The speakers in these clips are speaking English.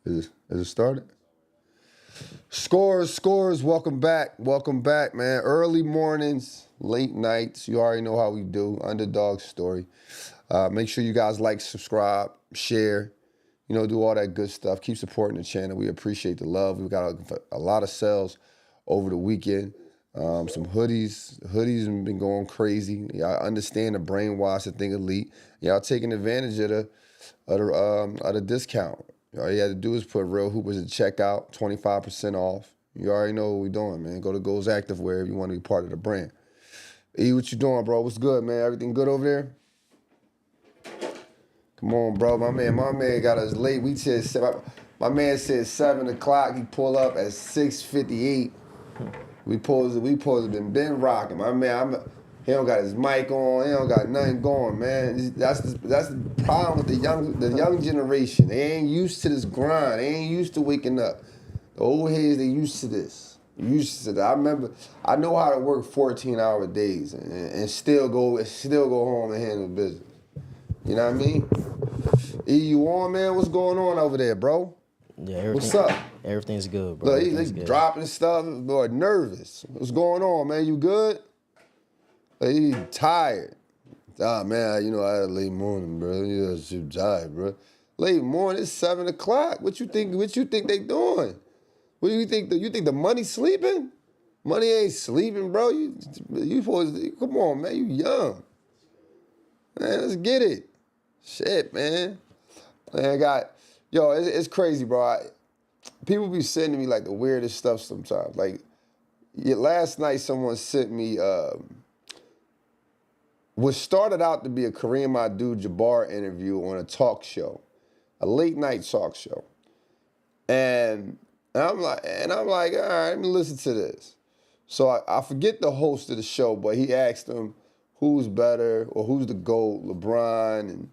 Is it started? Scores. Welcome back, man. Early mornings, late nights. You already know how we do. Underdog story. Make sure you guys like, subscribe, share. Do all that good stuff. Keep supporting the channel. We appreciate the love. We got a lot of sales over the weekend. Some hoodies. Hoodies have been going crazy. Y'all understand the brainwash the thing elite. Y'all taking advantage of the discount. All you had to do is put Real Hoopers at checkout, 25% off. You already know what we're doing, man. Go to Goals Activewear if you want to be part of the brand. E, what you doing, bro? What's good, man? Everything good over there? Come on, bro. My man got us late. My man said 7 o'clock. He pull up at 6:58. We supposed to been rocking. My man, he don't got his mic on. He don't got nothing going, man. That's the problem with the young generation. They ain't used to this grind. They ain't used to waking up. The old heads, they used to this. I know how to work 14-hour days and still go home and handle business. You know what I mean? E, you on, man? What's going on over there, bro? Yeah, what's up? Everything's good, bro. Look, he's dropping stuff. Boy, nervous. What's going on, man? You good? He tired. Ah, man, I had a late morning, bro. Yeah, I'm tired, bro. Late morning, it's 7 o'clock. What you think they doing? What do you think? You think the money sleeping? Money ain't sleeping, bro. You supposed to, come on, man. You young. Man, let's get it. Shit, man. Man, it's crazy, bro. People be sending me like the weirdest stuff sometimes. Like, last night someone sent me what started out to be a Kareem Abdul-Jabbar interview on a talk show, a late night talk show. And I'm like, all right, let me listen to this. So I forget the host of the show, but he asked him who's better or who's the GOAT, LeBron and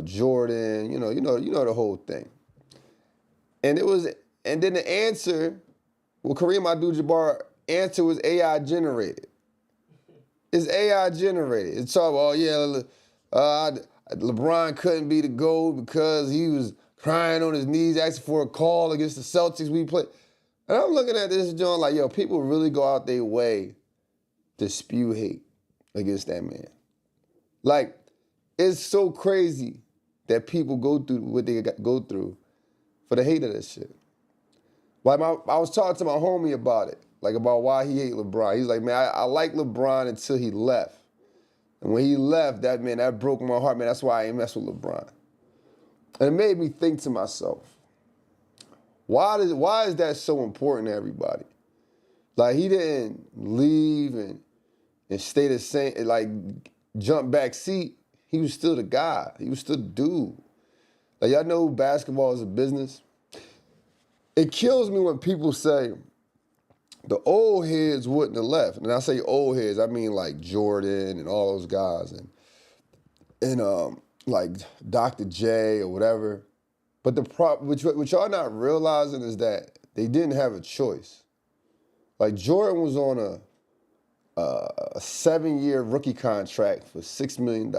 Jordan, you know the whole thing. And then the answer, Kareem Abdul-Jabbar answer was AI generated. It's AI generated. It's all, LeBron couldn't be the GOAT because he was crying on his knees asking for a call against the Celtics we played. And I'm looking at this joint like, people really go out their way to spew hate against that man. Like, it's so crazy that people go through what they go through for the hate of this shit. Like, I was talking to my homie about it, like about why he hate LeBron. He's like, man, I like LeBron until he left. And when he left, that broke my heart, man. That's why I ain't mess with LeBron. And it made me think to myself, why is that so important to everybody? Like, he didn't leave and stay the same, like, jump back seat. He was still the guy. He was still the dude. Like, y'all know basketball is a business? It kills me when people say the old heads wouldn't have left. And I say old heads, I mean like Jordan and all those guys and like Dr. J or whatever. But what y'all not realizing is that they didn't have a choice. Like, Jordan was on a 7-year rookie contract for $6 million.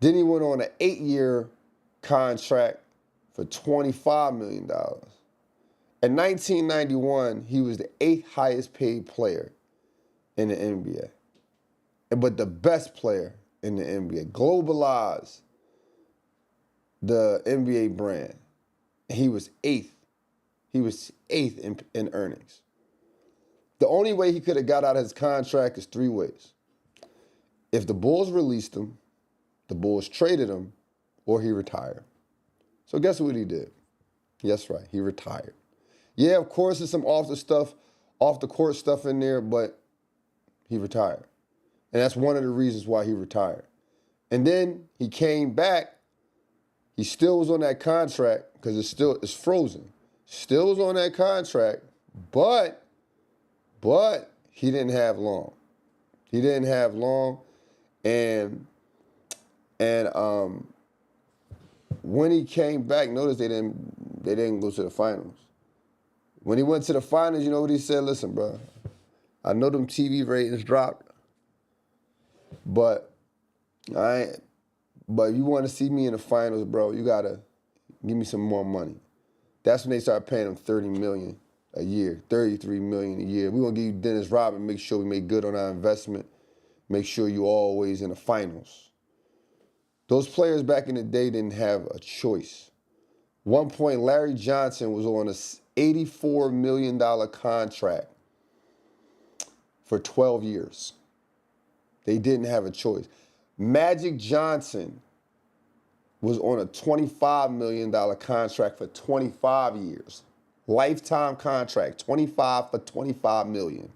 Then he went on an 8-year contract for $25 million. In 1991, he was the 8th highest paid player in the NBA. But the best player in the NBA. Globalized the NBA brand. He was 8th. He was 8th in earnings. The only way he could have got out of his contract is 3 ways. If the Bulls released him, the Bulls traded him, or he retired. So guess what he did? Yes, right, he retired. Yeah, of course, there's some off the court stuff in there, but he retired. And that's one of the reasons why he retired. And then he came back. He still was on that contract because it's frozen. Still was on that contract, but he didn't have long. He didn't have long, and when he came back, notice they didn't go to the finals. When he went to the finals, you know what he said? Listen, bro, I know them TV ratings dropped, but you want to see me in the finals, bro, you gotta give me some more money. That's when they start paying him $30 million a year, $33 million a year. We're gonna give you Dennis Rodman, make sure we make good on our investment, make sure you always in the finals. Those players back in the day didn't have a choice. One point, Larry Johnson was on a $84 million contract for 12 years. They didn't have a choice. Magic Johnson was on a $25 million contract for 25 years. Lifetime contract, 25 for $25 million.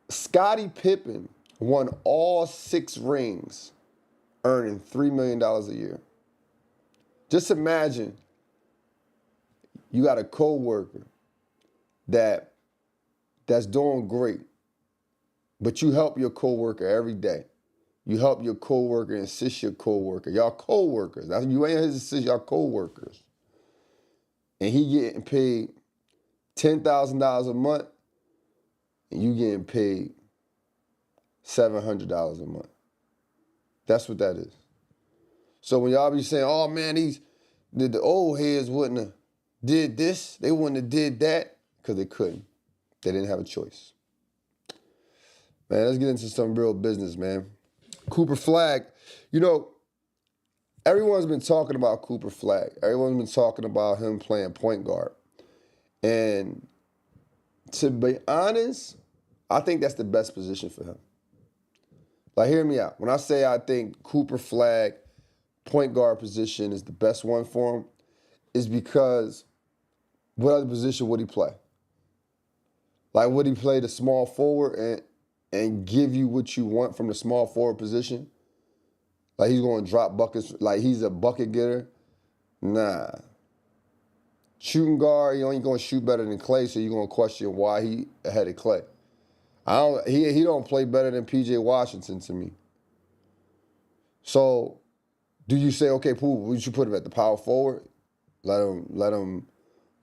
Scottie Pippen won all 6 rings, earning $3 million a year. Just imagine you got a coworker that's doing great, but you help your coworker every day. You help your coworker and assist your coworker. Y'all coworkers. You ain't his assist, y'all coworkers. And he getting paid $10,000 a month, and you getting paid $700 a month. That's what that is. So when y'all be saying, oh man, the old heads wouldn't have did this, they wouldn't have did that, because they couldn't. They didn't have a choice. Man, let's get into some real business, man. Cooper Flagg, everyone's been talking about Cooper Flagg. Everyone's been talking about him playing point guard. And to be honest, I think that's the best position for him. Like, hear me out. When I say I think Cooper Flagg, point guard position is the best one for him, is because what other position would he play? Like, would he play the small forward and give you what you want from the small forward position? Like, he's going to drop buckets, like he's a bucket getter? Nah. Shooting guard, he only going to shoot better than Klay, so you're going to question why he ahead of Klay. He don't play better than P.J. Washington to me. So, do you say, okay, Pooh, would you put him at the power forward? Let him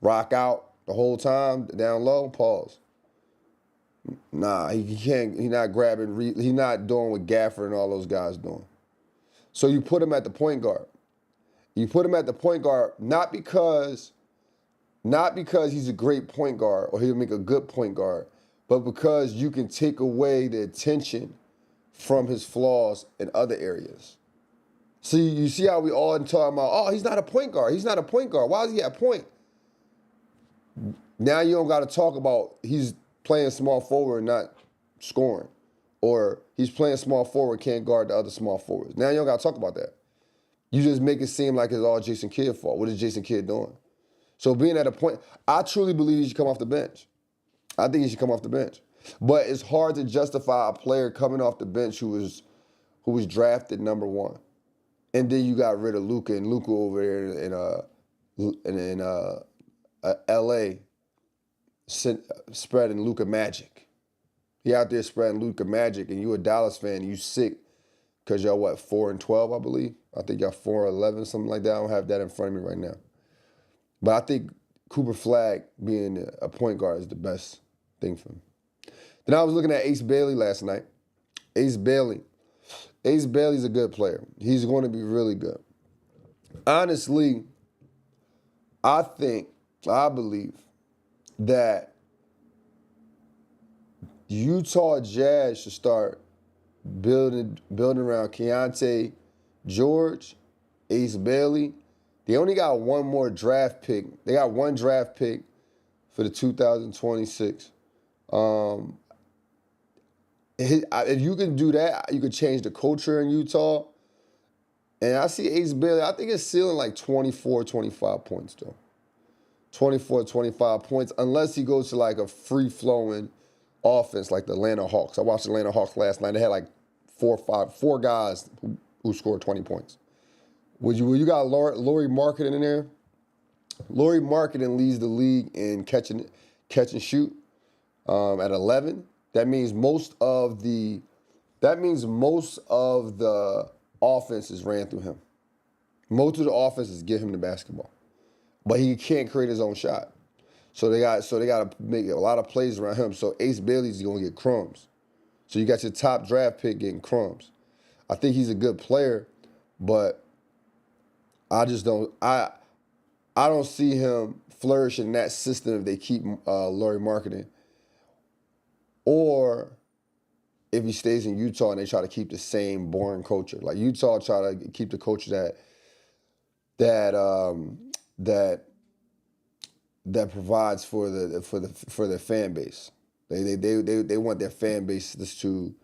rock out the whole time down low? Pause. Nah, he can't. He's not grabbing. He's not doing what Gafford and all those guys doing. So you put him at the point guard. You put him at the point guard not because he's a great point guard or he'll make a good point guard, but because you can take away the attention from his flaws in other areas. See, you see how we all talking about, oh, he's not a point guard. He's not a point guard. Why is he at point? Now you don't got to talk about he's playing small forward and not scoring. Or he's playing small forward, can't guard the other small forwards. Now you don't got to talk about that. You just make it seem like it's all Jason Kidd's fault. What is Jason Kidd doing? So being at a point, I truly believe he should come off the bench. I think he should come off the bench. But it's hard to justify a player coming off the bench who was drafted number 1. And then you got rid of Luka, and Luka over there in L.A. spreading Luka magic. He out there spreading Luka magic, and you a Dallas fan, and you sick because y'all, 4-12, I believe? I think y'all 4-11, something like that. I don't have that in front of me right now. But I think Cooper Flagg being a point guard is the best thing for him. Then I was looking at Ace Bailey last night. Ace Bailey's a good player. He's going to be really good. Honestly, I believe that Utah Jazz should start building around Keontae George, Ace Bailey. They only got one more draft pick. They got one draft pick for the 2026. If you can do that, you could change the culture in Utah. And I see Ace Bailey, I think it's ceiling like 24, 25 points, though. 24, 25 points, unless he goes to like a free-flowing offense like the Atlanta Hawks. I watched the Atlanta Hawks last night. They had like four guys who scored 20 points. You got Lauri Markkanen in there? Lauri Markkanen leads the league in catch and shoot at 11. That means most of the offenses ran through him. Most of the offenses give him the basketball, but he can't create his own shot. So they got to make a lot of plays around him. So Ace Bailey's going to get crumbs. So you got your top draft pick getting crumbs. I think he's a good player, but I just don't. I don't see him flourishing in that system if they keep Lauri Markkanen, or if he stays in Utah and they try to keep the same boring culture. Like Utah try to keep the culture that provides for the fan base. They want their fan base to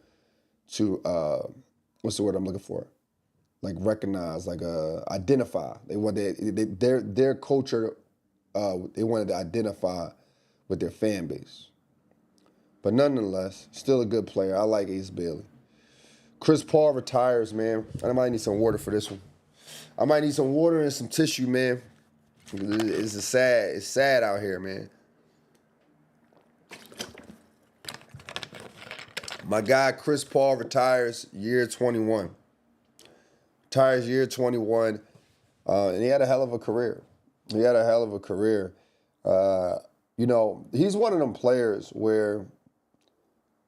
what's the word I'm looking for? Like recognize, like identify. They want their culture. They wanted to identify with their fan base. But nonetheless, still a good player. I like Ace Bailey. Chris Paul retires, man. I might need some water for this one. I might need some water and some tissue, man. It's sad out here, man. My guy Chris Paul retires year 21. Retires year 21, and he had a hell of a career. You know, he's one of them players where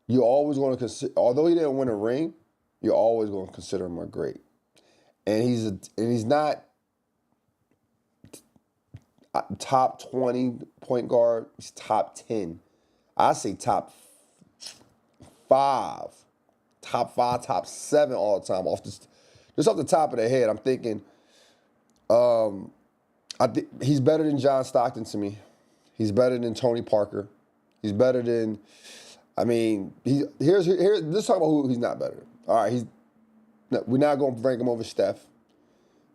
you always going to consider, although he didn't win a ring, you're always going to consider him a great. And he's not top 20 point guard. He's top 10. I say top 5, top 7 all the time. Just off the top of the head, I'm thinking, he's better than John Stockton to me. He's better than Tony Parker. He's better than, let's talk about who he's not better than. All right, we're not going to rank him over Steph.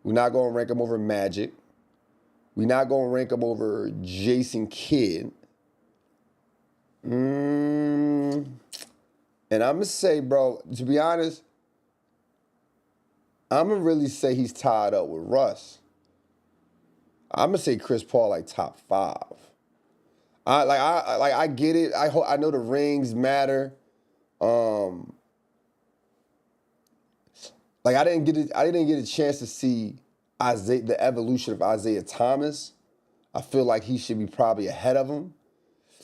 We're not going to rank him over Magic. We're not going to rank him over Jason Kidd. And I'm going to say, bro, to be honest, I'm going to really say he's tied up with Russ. I'm going to say Chris Paul like top 5. I get it. I know the rings matter. I didn't get a chance to see the evolution of Isaiah Thomas. I feel like he should be probably ahead of him.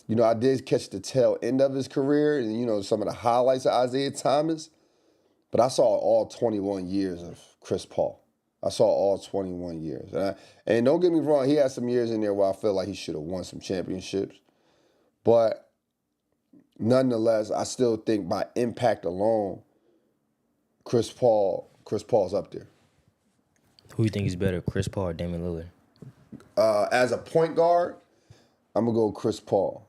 You know, I did catch the tail end of his career and, you know, some of the highlights of Isaiah Thomas. But I saw all 21 years of Chris Paul. I saw all 21 years. And don't get me wrong, he had some years in there where I felt like he should have won some championships. But nonetheless, I still think by impact alone, Chris Paul's up there. Who you think is better, Chris Paul or Damian Lillard? As a point guard, I'm going to go Chris Paul.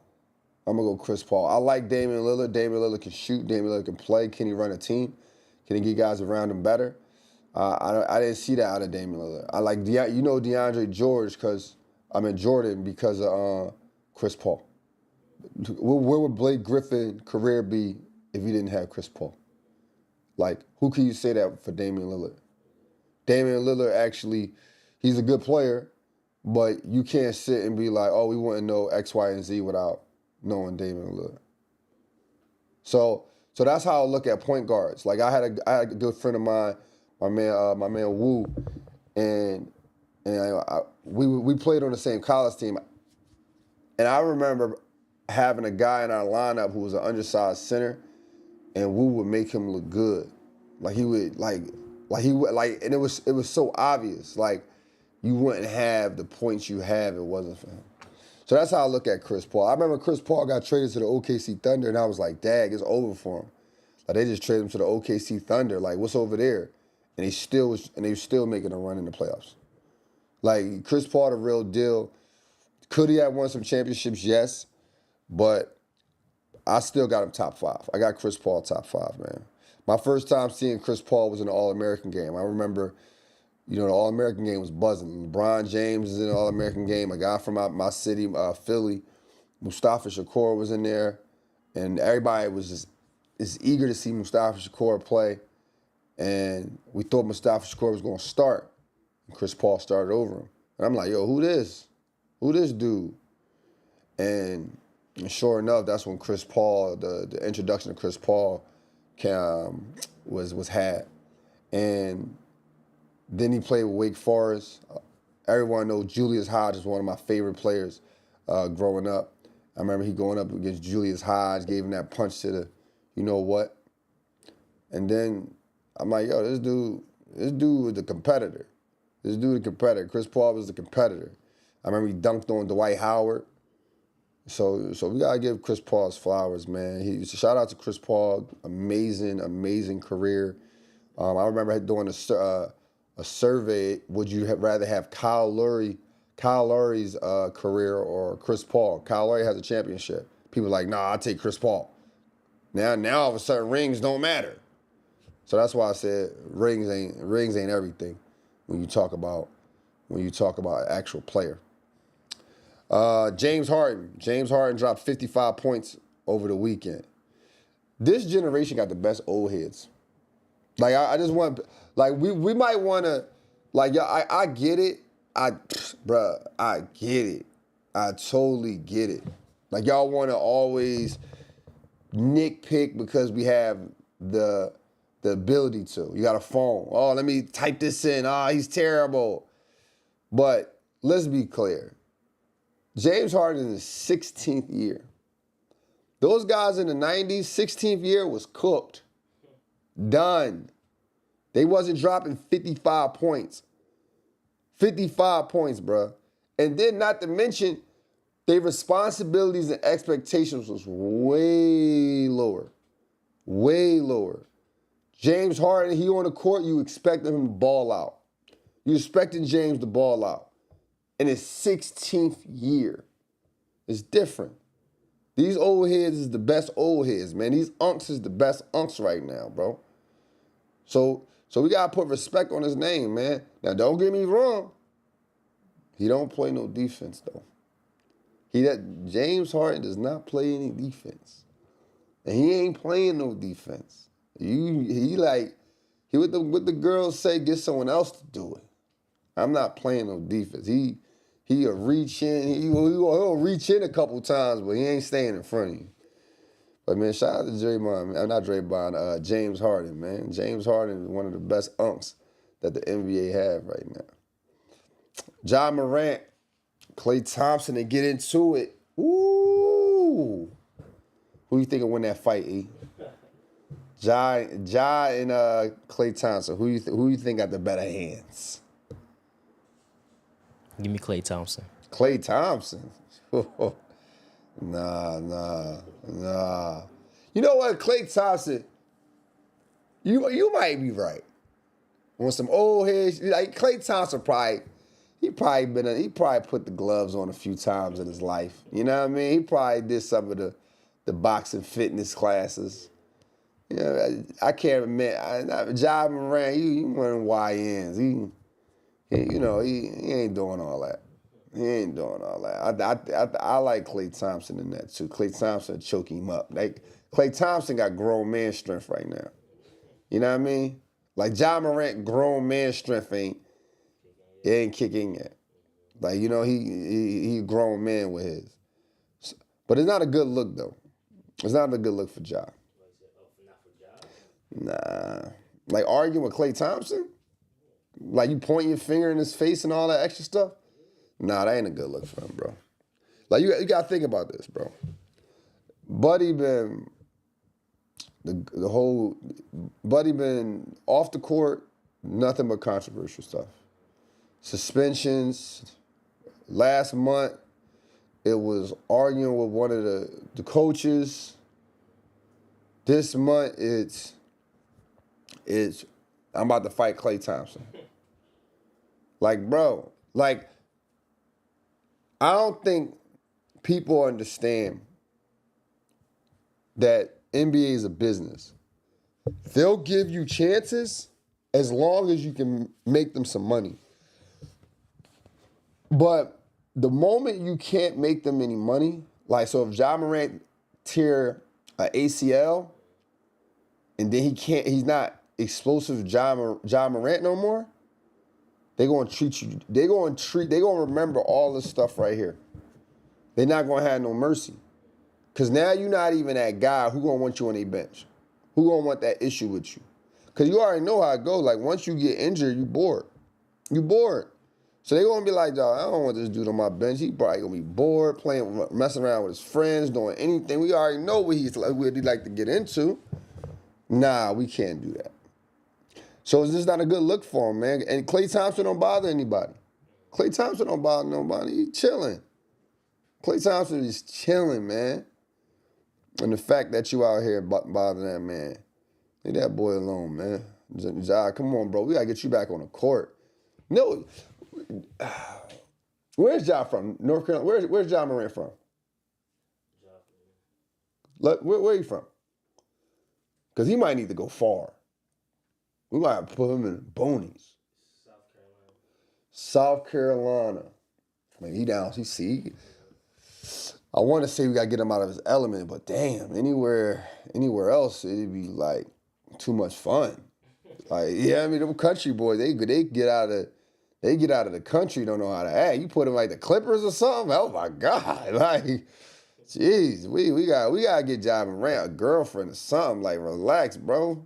I like Damian Lillard. Damian Lillard can shoot. Damian Lillard can play. Can he run a team? Can he get guys around him better? I didn't see that out of Damian Lillard. I like DeAndre Jordan because of Chris Paul. Where would Blake Griffin's career be if he didn't have Chris Paul? Like, who can you say that for Damian Lillard? Damian Lillard actually, he's a good player, but you can't sit and be like, oh, we wouldn't know X, Y, and Z without knowing Damian Lillard. So that's how I look at point guards. Like I had a good friend of mine, my man Wu, and we played on the same college team. And I remember having a guy in our lineup who was an undersized center, and Wu would make him look good. Like he would and it was so obvious. Like you wouldn't have the points you have if it wasn't for him. So that's how I look at Chris Paul. I remember Chris Paul got traded to the OKC Thunder, and I was like, dag, it's over for him. Like they just traded him to the OKC Thunder. Like, what's over there? And they were still making a run in the playoffs. Like Chris Paul, the real deal. Could he have won some championships? Yes. But I still got him top 5. I got Chris Paul top 5, man. My first time seeing Chris Paul was in the All-American game. I remember, you know, the All-American game was buzzing. LeBron James was in the All-American game. A guy from my city, Philly, Mustafa Shakur was in there. And everybody was just eager to see Mustafa Shakur play. And we thought Mustafa Shakur was going to start. And Chris Paul started over him. And I'm like, yo, who this? Who this dude? And sure enough, that's when Chris Paul, the introduction of Chris Paul was had. And then he played with Wake Forest. Everyone knows Julius Hodge is one of my favorite players growing up. I remember he going up against Julius Hodge, gave him that punch to the you know what. And then I'm like, yo, this dude was the competitor. Chris Paul was the competitor. I remember he dunked on Dwight Howard. So we gotta give Chris Paul his flowers, man. Shout out to Chris Paul, amazing career. I remember doing a survey. Would you rather have Kyle Lowry's career or Chris Paul? Kyle Lowry has a championship. People are like, nah, I'll take Chris Paul. Now all of a sudden rings don't matter. So that's why I said rings ain't everything when you talk about an actual player. James Harden. James Harden dropped 55 points over the weekend. This generation got the best old heads. Like, I just want, like, we might want to, like, I get it. I get it. I totally get it. Like, y'all want to always nitpick because we have the ability to. You got a phone. Oh, let me type this in. Oh, he's terrible. But let's be clear. James Harden in his 16th year. Those guys in the 90s, 16th year was cooked. Done. They wasn't dropping 55 points. 55 points, bruh. And then not to mention, their responsibilities and expectations was way lower. Way lower. James Harden, he on the court, you expected him to ball out. You expected James to ball out. In his 16th year. It's different. These old heads is the best old heads, man. These unks is the best unks right now, bro. So we gotta put respect on his name, man. Now don't get me wrong. He don't play no defense though. James Harden does not play any defense. And he ain't playing no defense. He what the girls say, get someone else to do it. I'm not playing no defense. He'll reach in. He'll reach in a couple times, but he ain't staying in front of you. But, man, shout out to Draymond. Not Draymond, James Harden, man. James Harden is one of the best unks that the NBA have right now. Ja Morant, Klay Thompson, and get into it. Ooh. Who you think will win that fight, E? Ja and Klay Thompson. Who you think got the better hands? Give me Klay Thompson. Klay Thompson? Nah. You know what, Klay Thompson, you might be right. On some old heads, like Klay Thompson he probably put the gloves on a few times in his life. You know what I mean? He probably did some of the boxing fitness classes. You know, I can't admit, Ja Morant, he one of them YNs. He ain't doing all that. He ain't doing all that. I like Klay Thompson in that too. Klay Thompson choke him up. Like Klay Thompson got grown man strength right now. You know what I mean? Like Ja Morant, grown man strength ain't kicking yet. Like, you know, he a grown man with his. But it's not a good look though. It's not a good look for Ja. Nah. Like arguing with Klay Thompson? Like you pointing your finger in his face and all that extra stuff? Nah, that ain't a good look for him, bro. Like you got to think about this, bro. Buddy been Buddy been off the court, nothing but controversial stuff. Suspensions. Last month, it was arguing with one of the coaches. This month, it's I'm about to fight Klay Thompson. Like, bro, like, I don't think people understand that NBA is a business. They'll give you chances as long as you can make them some money. But the moment you can't make them any money, like, so if Ja Morant tear an ACL and then he's not explosive Ja Morant no more, they're gonna treat you, they're gonna remember all this stuff right here. They're not gonna have no mercy. Cause now you're not even that guy who gonna want you on their bench. Who gonna want that issue with you? Cause you already know how it goes. Like once you get injured, you bored. You bored. So they're gonna be like, dog, I don't want this dude on my bench. He probably gonna be bored, playing, messing around with his friends, doing anything. We already know what he'd like to get into. Nah, we can't do that. So it's just not a good look for him, man. And Klay Thompson don't bother anybody. Klay Thompson don't bother nobody. He chilling. Klay Thompson is chilling, man. And the fact that you out here bothering that man, leave that boy alone, man. Ja, come on, bro. We gotta get you back on the court. No, where's Ja from? North Carolina. Where's Ja Morant from? Look, where he from? Because he might need to go far. We might have to put him in the Bonies. South Carolina. I mean, he down. See, I want to say we got to get him out of his element, but damn, anywhere else, it'd be like too much fun. Like, yeah, I mean, them country boys, they get out of the country, don't know how to act. You put them like the Clippers or something. Oh my God, like, jeez, we gotta get Ja Morant a girlfriend or something. Like, relax, bro.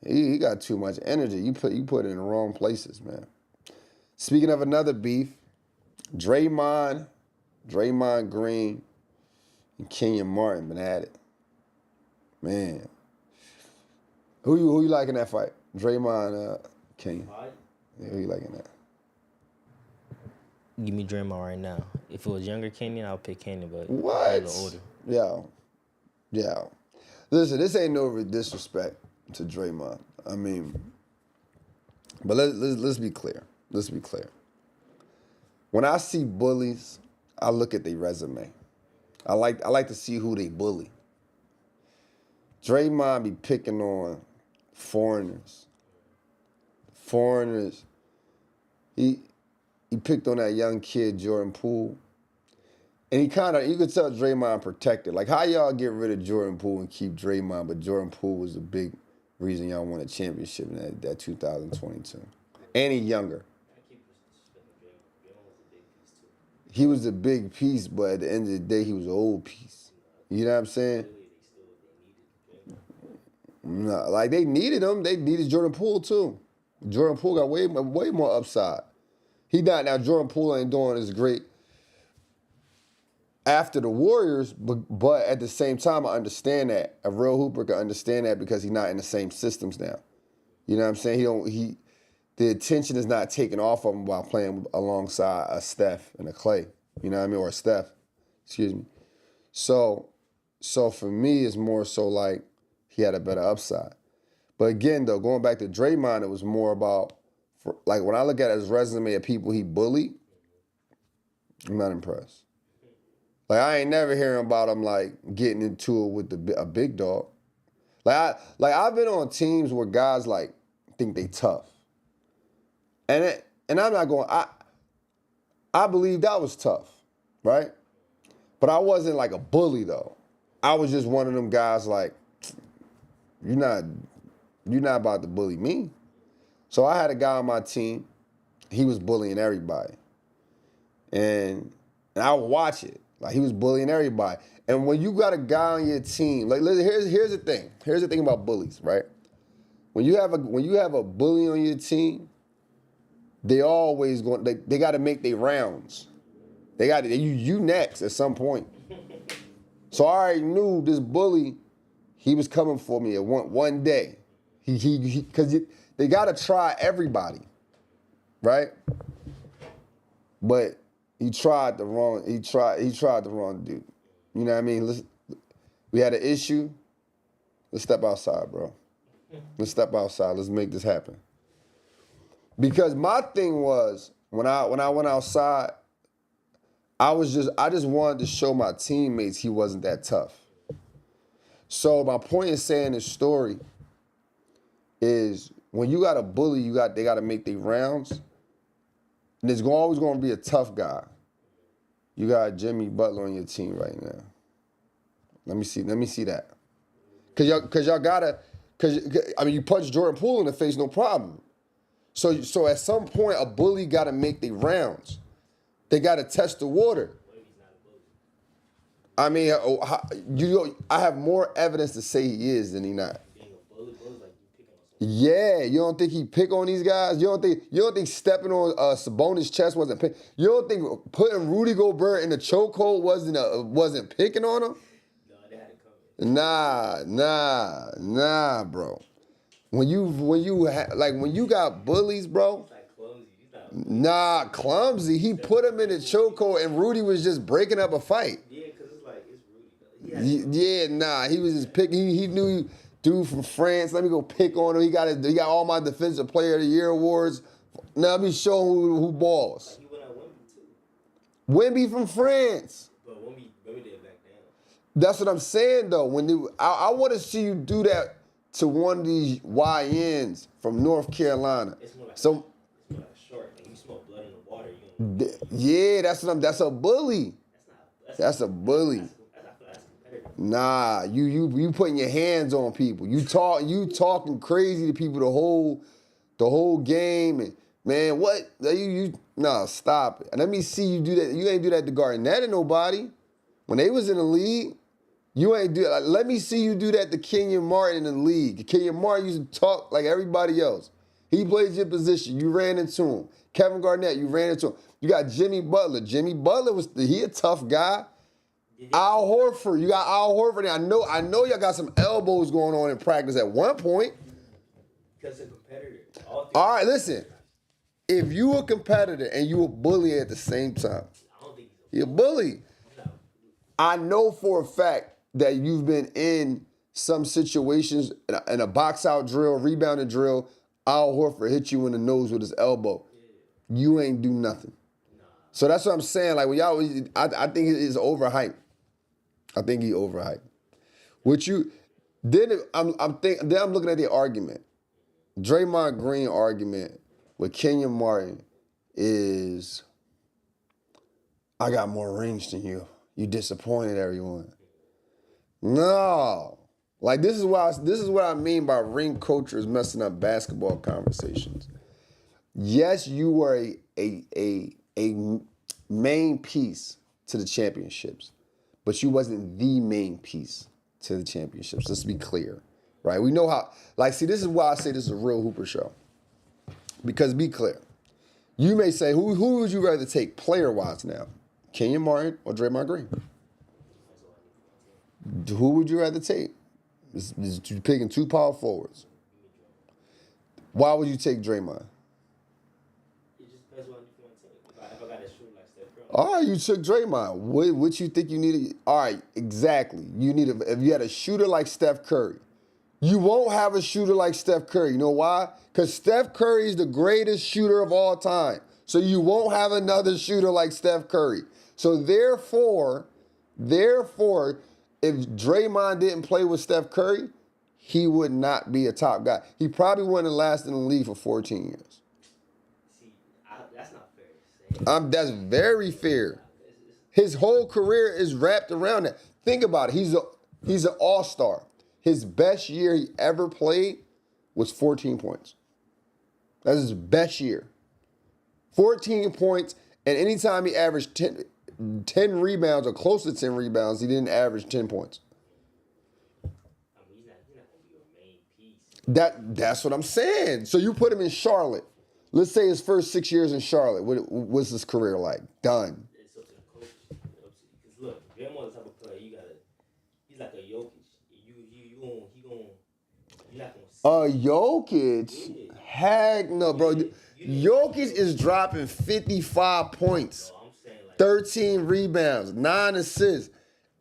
He got too much energy. You put it in the wrong places, man. Speaking of another beef, Draymond Green and Kenyon Martin been at it. Man. Who you like in that fight? Draymond, Kenyon. Yeah, who you like in that? Give me Draymond right now. If it was younger Kenyon, I'll pick Kenyon, but what? A little older. Yeah. Listen, this ain't no disrespect to Draymond. I mean, but let's be clear. Let's be clear. When I see bullies, I look at their resume. I like to see who they bully. Draymond be picking on foreigners. He picked on that young kid, Jordan Poole. And you could tell Draymond protected. Like, how y'all get rid of Jordan Poole and keep Draymond, but Jordan Poole was a big reason y'all won a championship in that 2022. And he younger. He was a big piece, but at the end of the day, he was an old piece. You know what I'm saying? No, like, they needed him. They needed Jordan Poole, too. Jordan Poole got way more upside. Now Jordan Poole ain't doing as great after the Warriors, but at the same time, I understand that. A real hooper can understand that because he's not in the same systems now. You know what I'm saying? The attention is not taken off of him while playing alongside a Steph and a Klay. You know what I mean? Or a Steph. Excuse me. So for me, it's more so like he had a better upside. But again, though, going back to Draymond, it was more about, like, when I look at his resume of people he bullied, I'm not impressed. Like, I ain't never hearing about him, like, getting into it with a big dog. I've been on teams where guys, like, think they tough. And I'm not going, I believe that was tough, right? But I wasn't like a bully, though. I was just one of them guys like, you're not about to bully me. So I had a guy on my team, he was bullying everybody. And I would watch it. Like, he was bullying everybody. And when you got a guy on your team, like, listen, here's the thing. Here's the thing about bullies, right? When you have a bully on your team, they always they got to make their rounds. They got you next at some point. So I already knew this bully, he was coming for me at one day. Because they got to try everybody, right? But he tried the wrong dude. You know what I mean? We had an issue. Let's step outside, bro. Let's step outside. Let's make this happen. Because my thing was, when I went outside, I just wanted to show my teammates he wasn't that tough. So my point in saying this story is, when you got a bully, they got to make their rounds, and there's always going to be a tough guy. You got Jimmy Butler on your team right now. Let me see that. Cause y'all gotta, you punch Jordan Poole in the face, no problem. So at some point, a bully got to make their rounds. They got to test the water. I mean, I have more evidence to say he is than he not. Yeah, you don't think he pick on these guys? You don't think stepping on Sabonis' chest wasn't pick? You don't think putting Rudy Gobert in the chokehold wasn't picking on him? No, they had to come. Nah, bro. When you got bullies, bro. Nah, clumsy. He put him in a chokehold, and Rudy was just breaking up a fight. Yeah, because it's like, it's Rudy, though. Yeah, nah, he was just picking. He knew dude from France. Let me go pick on him. He got all my Defensive Player of the Year awards. Now let me show him who balls. He went out Wemby, too. Wemby from France. But Wemby did back down. That's what I'm saying though. I want to see you do that to one of these YNs from North Carolina. It's more like So it's more like a shark. Like, you smell blood in the water. that's a bully. That's a bully. That's competitive. Nah, you putting your hands on people. You talking crazy to people the whole game, and man, what nah, stop it. And let me see you do that. You ain't do that to Garnett and nobody. When they was in the league, you ain't do that. Let me see you do that to Kenyon Martin in the league. Kenyon Martin used to talk like everybody else. He plays your position. You ran into him. Kevin Garnett, you ran into him. You got Jimmy Butler. Jimmy Butler he a tough guy. Al Horford. You got Al Horford. I know y'all got some elbows going on in practice at one point. Because a competitor. All right, listen. If you a competitor and you a bully at the same time, I don't think you're a bully. No. I know for a fact that you've been in some situations in a box-out drill, rebounding drill, Al Horford hit you in the nose with his elbow. You ain't do nothing. So that's what I'm saying. Like, when y'all, I think it is overhyped. I think he overhyped. Then I'm looking at the argument. Draymond Green argument with Kenyon Martin is, I got more rings than you. You disappointed everyone. No. Like, this is what I mean by ring cultures messing up basketball conversations. Yes, you were a main piece to the championships, but you wasn't the main piece to the championships. Let's be clear, right? We know how, see, this is why I say this is a real Hooper show. Because be clear. You may say, who would you rather take player-wise now? Kenyon Martin or Draymond Green? Who would you rather take? You're picking two power forwards. Why would you take Draymond? It just depends on what you want to take. If I got to shoot like Steph Curry. All right, you took Draymond. What you think you need? All right, exactly. If you had a shooter like Steph Curry, you won't have a shooter like Steph Curry. You know why? Because Steph Curry is the greatest shooter of all time. So you won't have another shooter like Steph Curry. So therefore, if Draymond didn't play with Steph Curry, he would not be a top guy. He probably wouldn't have lasted in the league for 14 years. See, that's not fair to say. That's very fair. His whole career is wrapped around that. Think about it. He's an all-star. His best year he ever played was 14 points. That's his best year. 14 points, and anytime he averaged 10 rebounds or close to 10 rebounds, he didn't average 10 points. I mean, he's not going to be a main piece. That's what I'm saying. So you put him in Charlotte. Let's say his first 6 years in Charlotte. What's his career like? Done. It's up to the coach. Because look, Draymond's the type of player he's like a Jokic. You're not going to Jokic? Yeah. Heck no, bro. Jokic is dropping 55 points. I'm saying, like, 13 rebounds, 9 assists.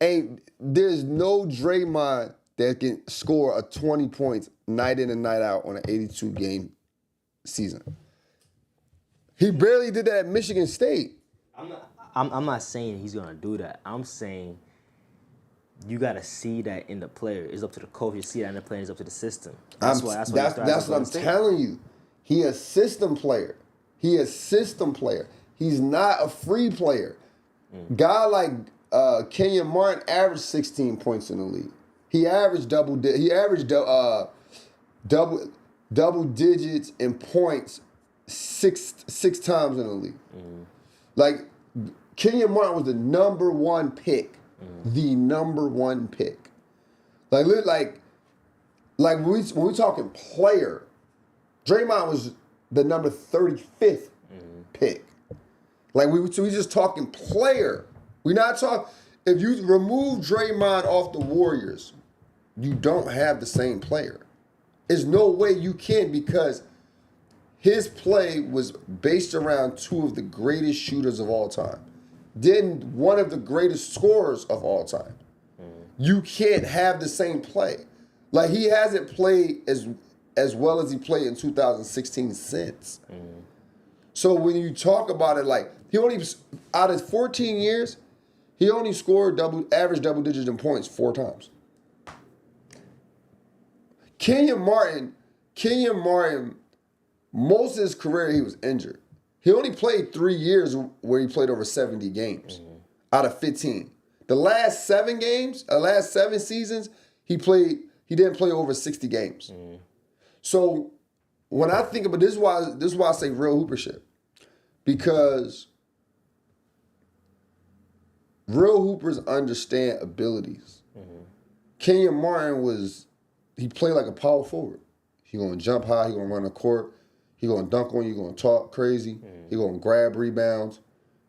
There's no Draymond that can score a 20 points night in and night out on an 82-game season. He barely did that at Michigan State. I'm not saying he's gonna do that. I'm saying you gotta see that in the player. It's up to the coach to see that in the player. It's up to the system. That's what I'm telling you. He a system player. He's not a free player. Guy like Kenyon Martin averaged 16 points in the league. He averaged double digits in points six times in the league. Like, Kenyon Martin was the number one pick. The number one pick. Like when we talking player, Draymond was the number 35th pick. Like, we just talking player. We not talking. If you remove Draymond off the Warriors, you don't have the same player. There's no way you can, because his play was based around two of the greatest shooters of all time. Then one of the greatest scorers of all time. You can't have the same play. Like, he hasn't played as well as he played in 2016 since. So when you talk about it, like, he only, out of 14 years, he only scored average double digits in points 4 times. Kenyon Martin, most of his career he was injured. He only played 3 years where he played over 70 games out of 15. The last 7 seasons, he didn't play over 60 games. So when I think about this is why I say real hooper shit. Because real hoopers understand abilities. Kenyon Martin he played like a power forward. He gonna jump high, he gonna run the court, he gonna dunk on you, gonna talk crazy, he gonna grab rebounds.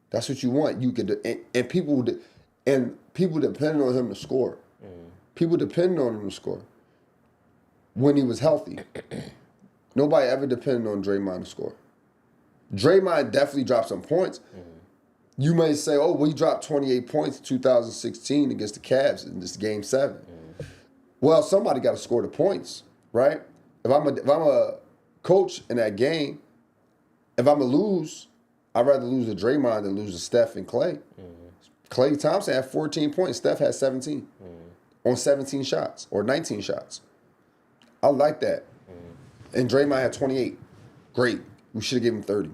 That's what you want. You could and people depended on him to score. People depended on him to score when he was healthy. Nobody ever depended on Draymond to score. Draymond definitely dropped some points. You may say, oh, well, he dropped 28 points in 2016 against the Cavs in this Game 7. Well, somebody got to score the points, right? If I'm a coach in that game, if I'm going to lose, I'd rather lose to Draymond than lose to Steph and Klay. Klay Thompson had 14 points. Steph had 17 on 17 shots or 19 shots. I like that. And Draymond had 28. Great. We should have given him 30.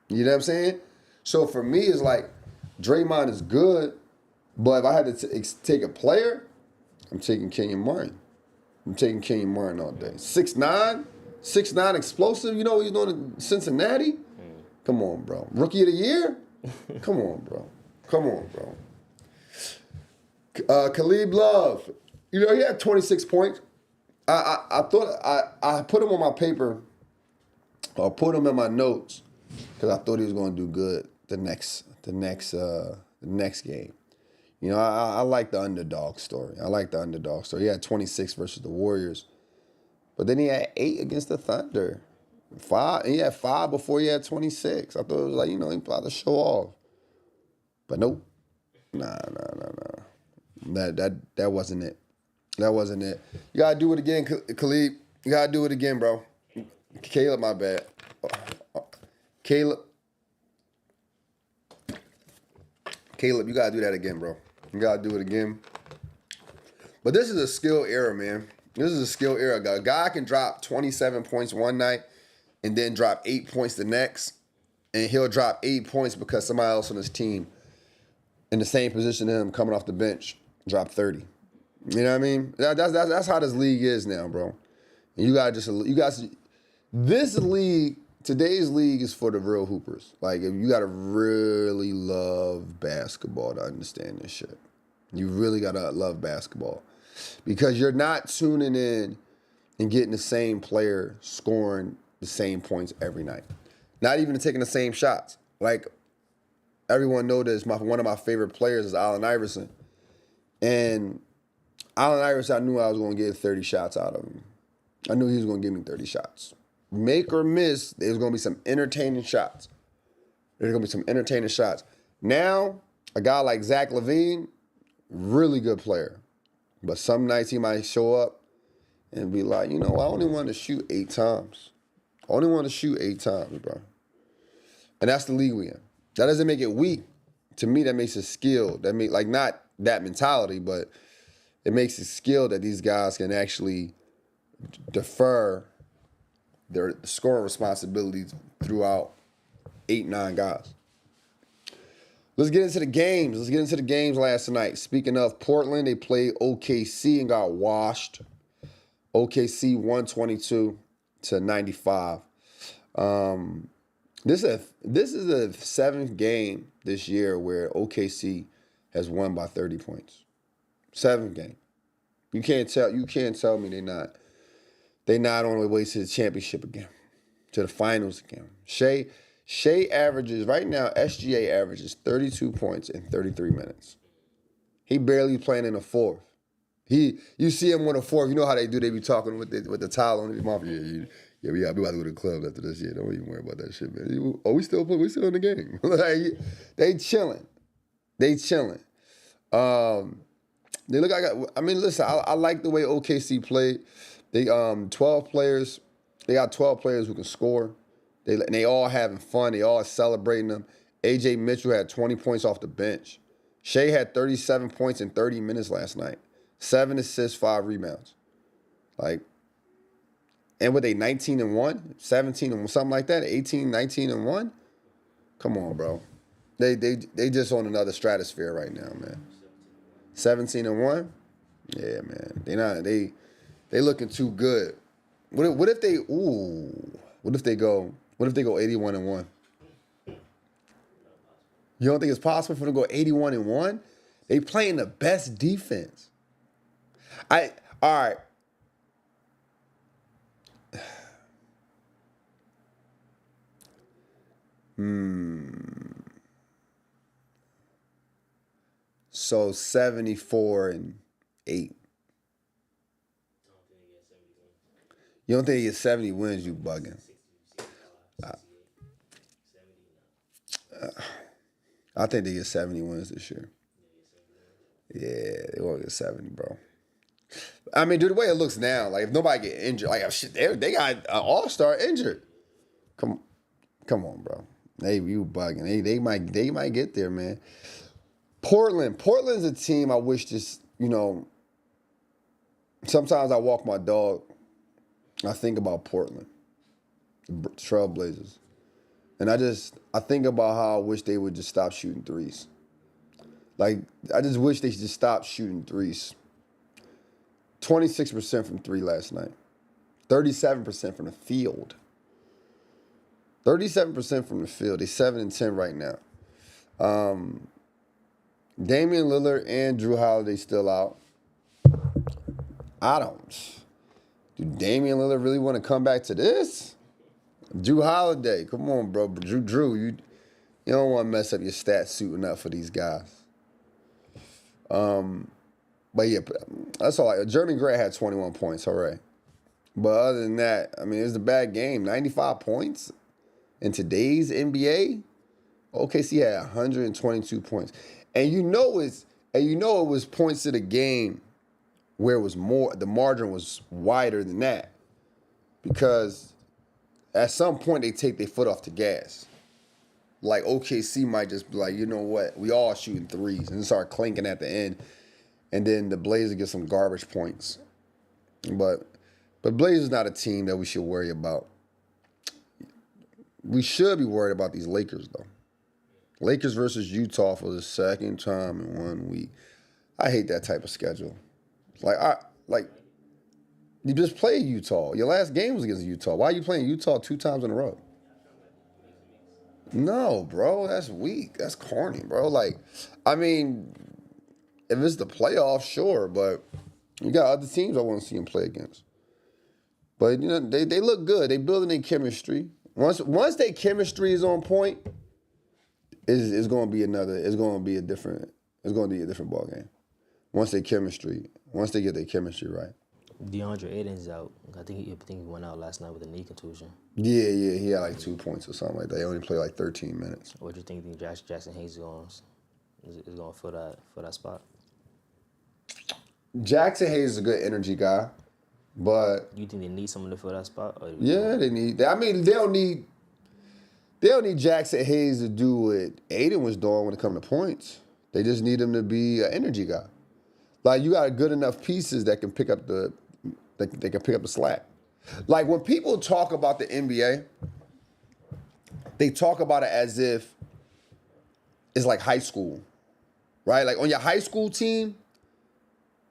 You know what I'm saying? So for me, it's like Draymond is good, but if I had to take a player, I'm taking Kenyon Martin. I'm taking Kenyon Martin all day. 6'9", explosive. You know what he's doing in Cincinnati? Come on, bro. Rookie of the year? Come on, bro. Khalid Love. You know, he had 26 points. I thought I put him on my paper or put him in my notes because I thought he was going to do good the next game. You know, I like the underdog story. He had 26 versus the Warriors. But then he had 8 against the Thunder. 5, and he had 5 before he had 26. I thought it was like, you know, he about to show off. But nope. Nah. That wasn't it. You gotta do it again, Khalid. You gotta do it again, bro. Caleb, my bad. Caleb, you gotta do that again, bro. You gotta do it again. But this is a skill era, man. This is a skill era. A guy can drop 27 points one night and then drop 8 points the next. And he'll drop 8 points because somebody else on his team in the same position as him coming off the bench dropped 30. You know what I mean? That's how this league is now, bro. And you guys, this league, today's league is for the real hoopers. Like, if you gotta really love basketball to understand this shit. You really gotta love basketball. Because you're not tuning in and getting the same player scoring the same points every night. Not even taking the same shots. Like, everyone knows this. One of my favorite players is Allen Iverson. And Allen Iverson, I knew I was going to get 30 shots out of him. I knew he was going to give me 30 shots. Make or miss, there's going to be some entertaining shots. Now, a guy like Zach LaVine, really good player. But some nights he might show up and be like, you know, I only want to shoot 8 times. bro. And that's the league we in. That doesn't make it weak. To me, that makes it skilled. That make like not that mentality, but it makes it skilled that these guys can actually defer their scoring responsibilities throughout 8-9 guys. Let's get into the games last night. Speaking of Portland, they played OKC and got washed. OKC 122-95. This is the 7th game this year where OKC has won by 30 points. 7th game. You can't tell me they not on the way to the championship again, to the finals again. Shea averages, right now, SGA averages 32 points in 33 minutes. He barely playing in a fourth. You see him with a fourth. You know how they do. They be talking with the towel on his mouth. Yeah, Yeah, we about to go to the club after this. Yeah, don't even worry about that shit, man. Oh, we still in the game. Like, they chilling. They look like, I mean, listen, I like the way OKC played. They 12 players. They got 12 players who can score. They all having fun. They all celebrating them. AJ Mitchell had 20 points off the bench. Shea had 37 points in 30 minutes last night. 7 assists, 5 rebounds. Like, and were they 19-1, 17 and something like that, 18, 19-1? Come on, bro. They just on another stratosphere right now, man. 17-1? Yeah, man. They looking too good. What if they go 81-1? You don't think it's possible for them to go 81-1? They playing the best defense. All right. So 74-8. You don't think he gets 70 wins? You bugging. I think they get 70 wins this year. Yeah, they won't get 70, bro. I mean, dude, the way it looks now, like if nobody get injured, like shit, they got an all-star injured. Come on, bro. You bugging. They might get there, man. Portland's a team I wish just, sometimes I walk my dog. I think about Portland, the Trailblazers. And I think about how I wish they would just stop shooting threes. Like, I just wish they should just stop shooting threes. 26% from three last night. 37% from the field. 37% from the field. They're 7-10 right now. Damian Lillard and Drew Holiday still out. Do Damian Lillard really want to come back to this? Drew Holiday, come on, bro. Drew, you don't want to mess up your stats suiting up for these guys. But yeah, that's all. Jeremy Grant had 21 points, all right. But other than that, I mean, it was a bad game. 95 points in today's NBA. OKC had 122 points, and it was points to the game where it was more. The margin was wider than that because at some point they take their foot off the gas. Like OKC might just be like, you know what, we all shooting threes and start clinking at the end, and then the Blazers get some garbage points. But Blazers not a team that we should worry about. We should be worried about these Lakers though. Lakers versus Utah for the second time in 1 week. I hate that type of schedule. You just played Utah. Your last game was against Utah. Why are you playing Utah 2 times in a row? No, bro, that's weak. That's corny, bro. Like, I mean, if it's the playoffs, sure, but you got other teams I want to see them play against. But they look good. They building their chemistry. Once their chemistry is on point, it's going to be a different ball game. Once they get their chemistry right. DeAndre Ayton's out. I think he went out last night with a knee contusion. Yeah, he had like 2 points or something like that. He only played like 13 minutes. What do you think Jackson Hayes is going for that spot? Jackson Hayes is a good energy guy, but you think they need someone to fill that spot? They need. I mean, they don't need Jackson Hayes to do what Ayton was doing when it comes to points. They just need him to be an energy guy. Like, you got good enough pieces that can pick up the slack. Like, when people talk about the NBA, they talk about it as if it's like high school, right? Like, on your high school team,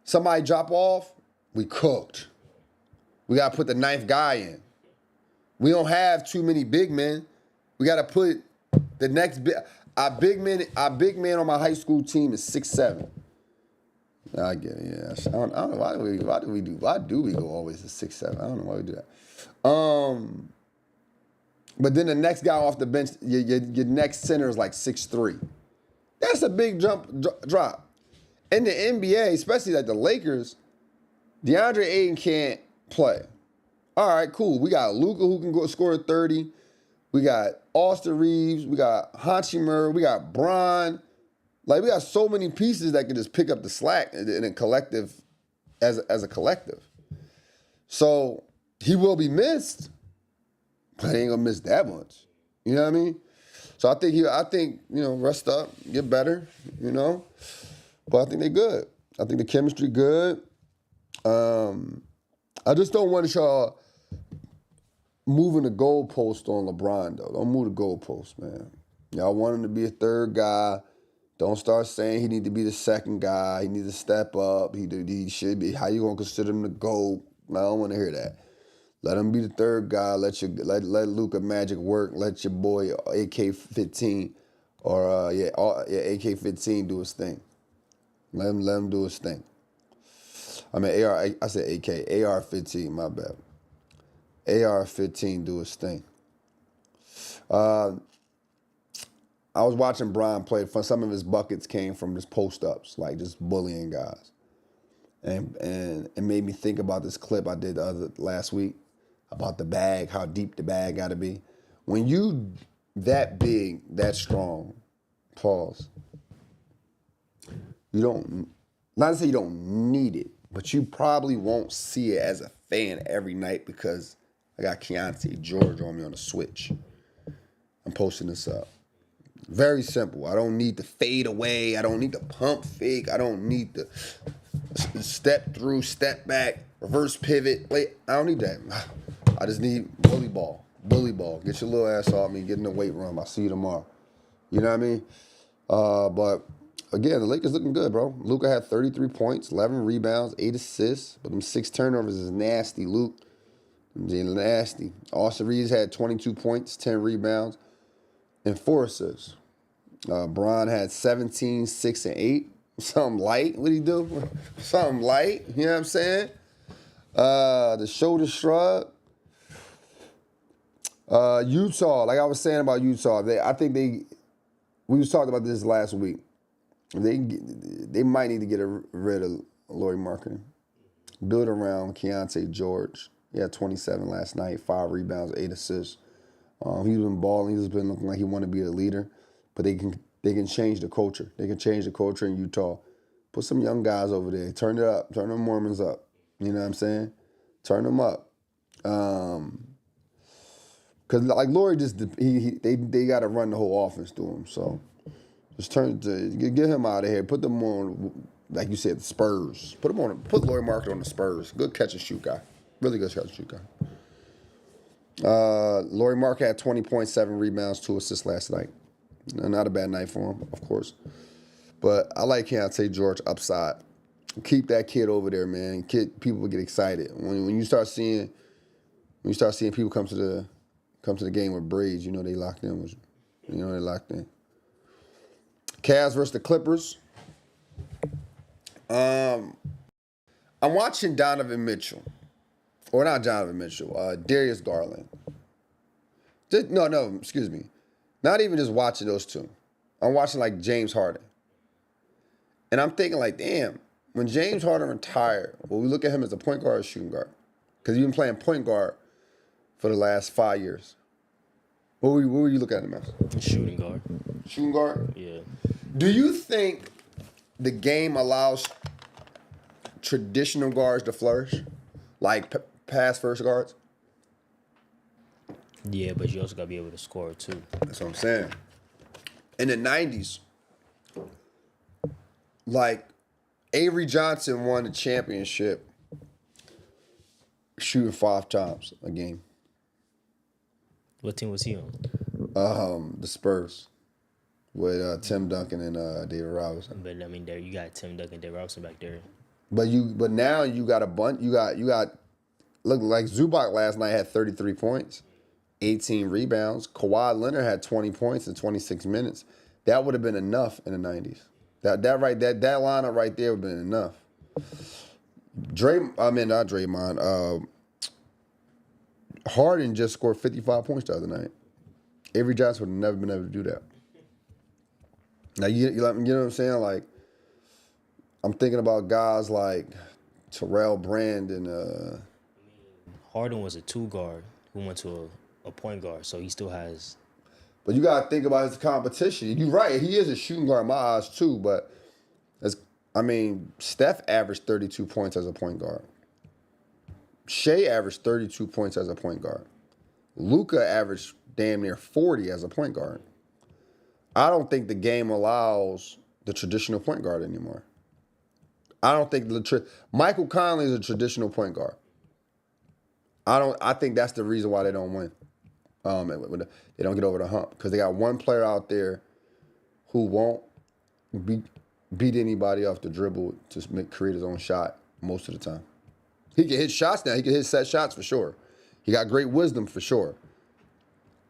somebody drop off, we cooked. We got to put the 9th guy in. We don't have too many big men. We got to put the next big. Our big man on my high school team is 6'7". I get it. Yeah, I don't know why do we go always to 6'7"? I don't know why we do that. But then the next guy off the bench, your next center is like 6'3". That's a big drop. In the NBA, especially like the Lakers, DeAndre Ayton can't play. All right, cool. We got Luka who can go score 30. We got Austin Reeves. We got Hachimura. We got Bron. Like, we got so many pieces that can just pick up the slack in a collective, as a collective. So he will be missed, but he ain't gonna miss that much. You know what I mean? So I think rest up, get better. But I think they're good. I think the chemistry good. I just don't want y'all moving the goalpost on LeBron, though. Don't move the goalpost, man. Y'all want him to be a third guy. Don't start saying he need to be the second guy. He needs to step up. He should be. How you going to consider him the GOAT? I don't want to hear that. Let him be the third guy. Let Luka Magic work. Let your boy AK-15 or AK-15 do his thing. Let him do his thing. I mean, I said AK. AR-15, my bad. AR-15 do his thing. I was watching Bron play. Some of his buckets came from just post-ups, like just bullying guys. And it made me think about this clip I did last week about the bag, how deep the bag got to be. When you that big, that strong, pause, you don't, not to say you don't need it, but you probably won't see it as a fan every night because I got Keontae George on me on the switch. I'm posting this up. Very simple. I don't need to fade away. I don't need to pump fake. I don't need to step through, step back, reverse pivot. Wait, I don't need that. I just need bully ball. Bully ball. Get your little ass off me. Get in the weight room. I'll see you tomorrow. You know what I mean? But again, the Lakers looking good, bro. Luka had 33 points, 11 rebounds, 8 assists. But them 6 turnovers is nasty, Luke. Nasty. Austin Reeves had 22 points, 10 rebounds, and 4 assists. Bron had 17, 6, and 8. Something light. What'd he do? Something light. You know what I'm saying? The shoulder shrug. Utah, like I was saying about Utah, we was talking about this last week. They might need to get rid of Lauri Markkanen. Build around Keontae George. He had 27 last night, 5 rebounds, 8 assists. He's been balling. He's been looking like he want to be a leader. But they can change the culture. They can change the culture in Utah. Put some young guys over there. Turn it up. Turn them Mormons up. You know what I'm saying? Turn them up. Because like Lauri they got to run the whole offense through him. So just get him out of here. Put them on, like you said, the Spurs. Put Lauri Markkanen on the Spurs. Good catch and shoot guy. Really good catch and shoot guy. Lauri Markkanen had 20.7 rebounds, 2 assists last night. Not a bad night for him, of course. But I like Keontae George upside. Keep that kid over there, man. People will get excited when you start seeing people come to the game with braids. You know they locked in. Cavs versus the Clippers. I'm watching Donovan Mitchell, or not Donovan Mitchell. Darius Garland. Excuse me. Not even just watching those two. I'm watching like James Harden. And I'm thinking like, damn, when James Harden retired, will we look at him as a point guard or a shooting guard? Because he's been playing point guard for the last 5 years. What were you looking at him as? Shooting guard. Shooting guard? Yeah. Do you think the game allows traditional guards to flourish? Like pass first guards? Yeah, but you also got to be able to score, too. That's what I'm saying. In the 90s, like, Avery Johnson won the championship shooting 5 times a game. What team was he on? The Spurs with Tim Duncan and David Robinson. But, I mean, there you got Tim Duncan and David Robinson back there. But now you got a bunch. You got look like Zubac last night had 33 points. 18 rebounds. Kawhi Leonard had 20 points in 26 minutes. That would have been enough in the 90s. That lineup right there would have been enough. Not Draymond. Harden just scored 55 points the other night. Avery Johnson would have never been able to do that. Now you know what I'm saying? Like, I'm thinking about guys like Terrell Brand and Harden was a 2 guard who went to a point guard, so he still has. But you gotta think about his competition. You're right. He is a shooting guard in my eyes too. But Steph averaged 32 points as a point guard. Shea averaged 32 points as a point guard. Luka averaged damn near 40 as a point guard. I don't think the game allows the traditional point guard anymore. I don't think Michael Conley is a traditional point guard. I think that's the reason why they don't win. They don't get over the hump because they got one player out there who won't beat anybody off the dribble to create his own shot most of the time. He can hit shots now. He can hit set shots for sure. He got great wisdom for sure.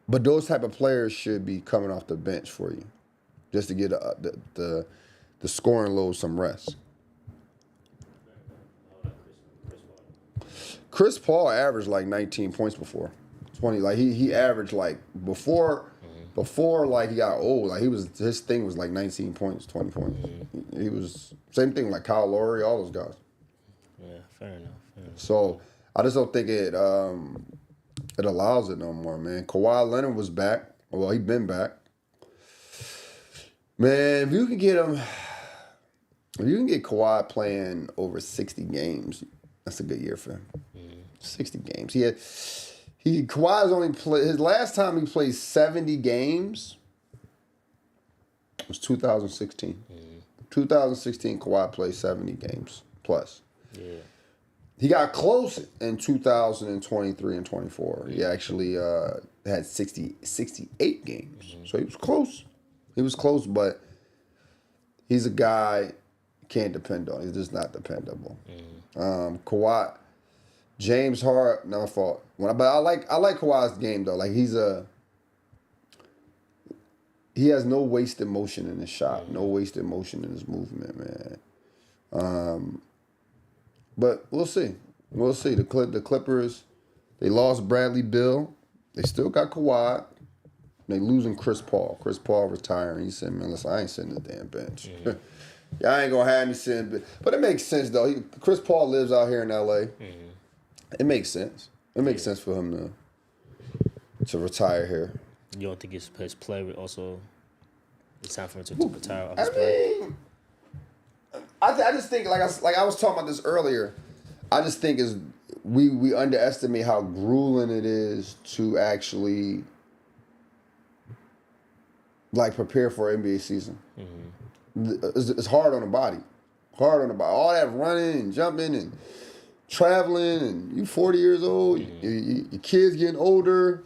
But those type of players should be coming off the bench for you, just to get the scoring load some rest. Chris Paul averaged like 19 points before. 20, like he averaged like before like he got old, like his thing was like 19 points, 20 points. He was same thing like Kyle Lowry, all those guys. Yeah, fair enough. So I just don't think it allows it no more, man. Kawhi Leonard was back. Well, he been back. Man, if you can get Kawhi playing over 60 games, that's a good year for him. 60 games. Kawhi's only played, his last time he played 70 games was 2016. 2016, Kawhi played 70 games plus. Yeah. He got close in 2023 and 24. He actually had 68 games. So he was close. He was close, but he's a guy you can't depend on. He's just not dependable. Kawhi, James Harden, no fault. But I like Kawhi's game though. Like he has no wasted motion in his shot, no wasted motion in his movement, man. But we'll see. We'll see. The Clippers, they lost Bradley Beal. They still got Kawhi. They losing Chris Paul. Chris Paul retiring. He said, man, listen, I ain't sitting the damn bench. Y'all ain't going to have me sitting. But it makes sense, though. Chris Paul lives out here in L.A. It makes sense. It makes sense for him to retire here. You don't think his play also, it's time for him to retire off his play? I just think, like I was talking about this earlier, I just think we underestimate how grueling it is to actually prepare for an NBA season. It's hard on the body. Hard on the body. All that running and jumping and traveling, and you 40 years old, your kids getting older.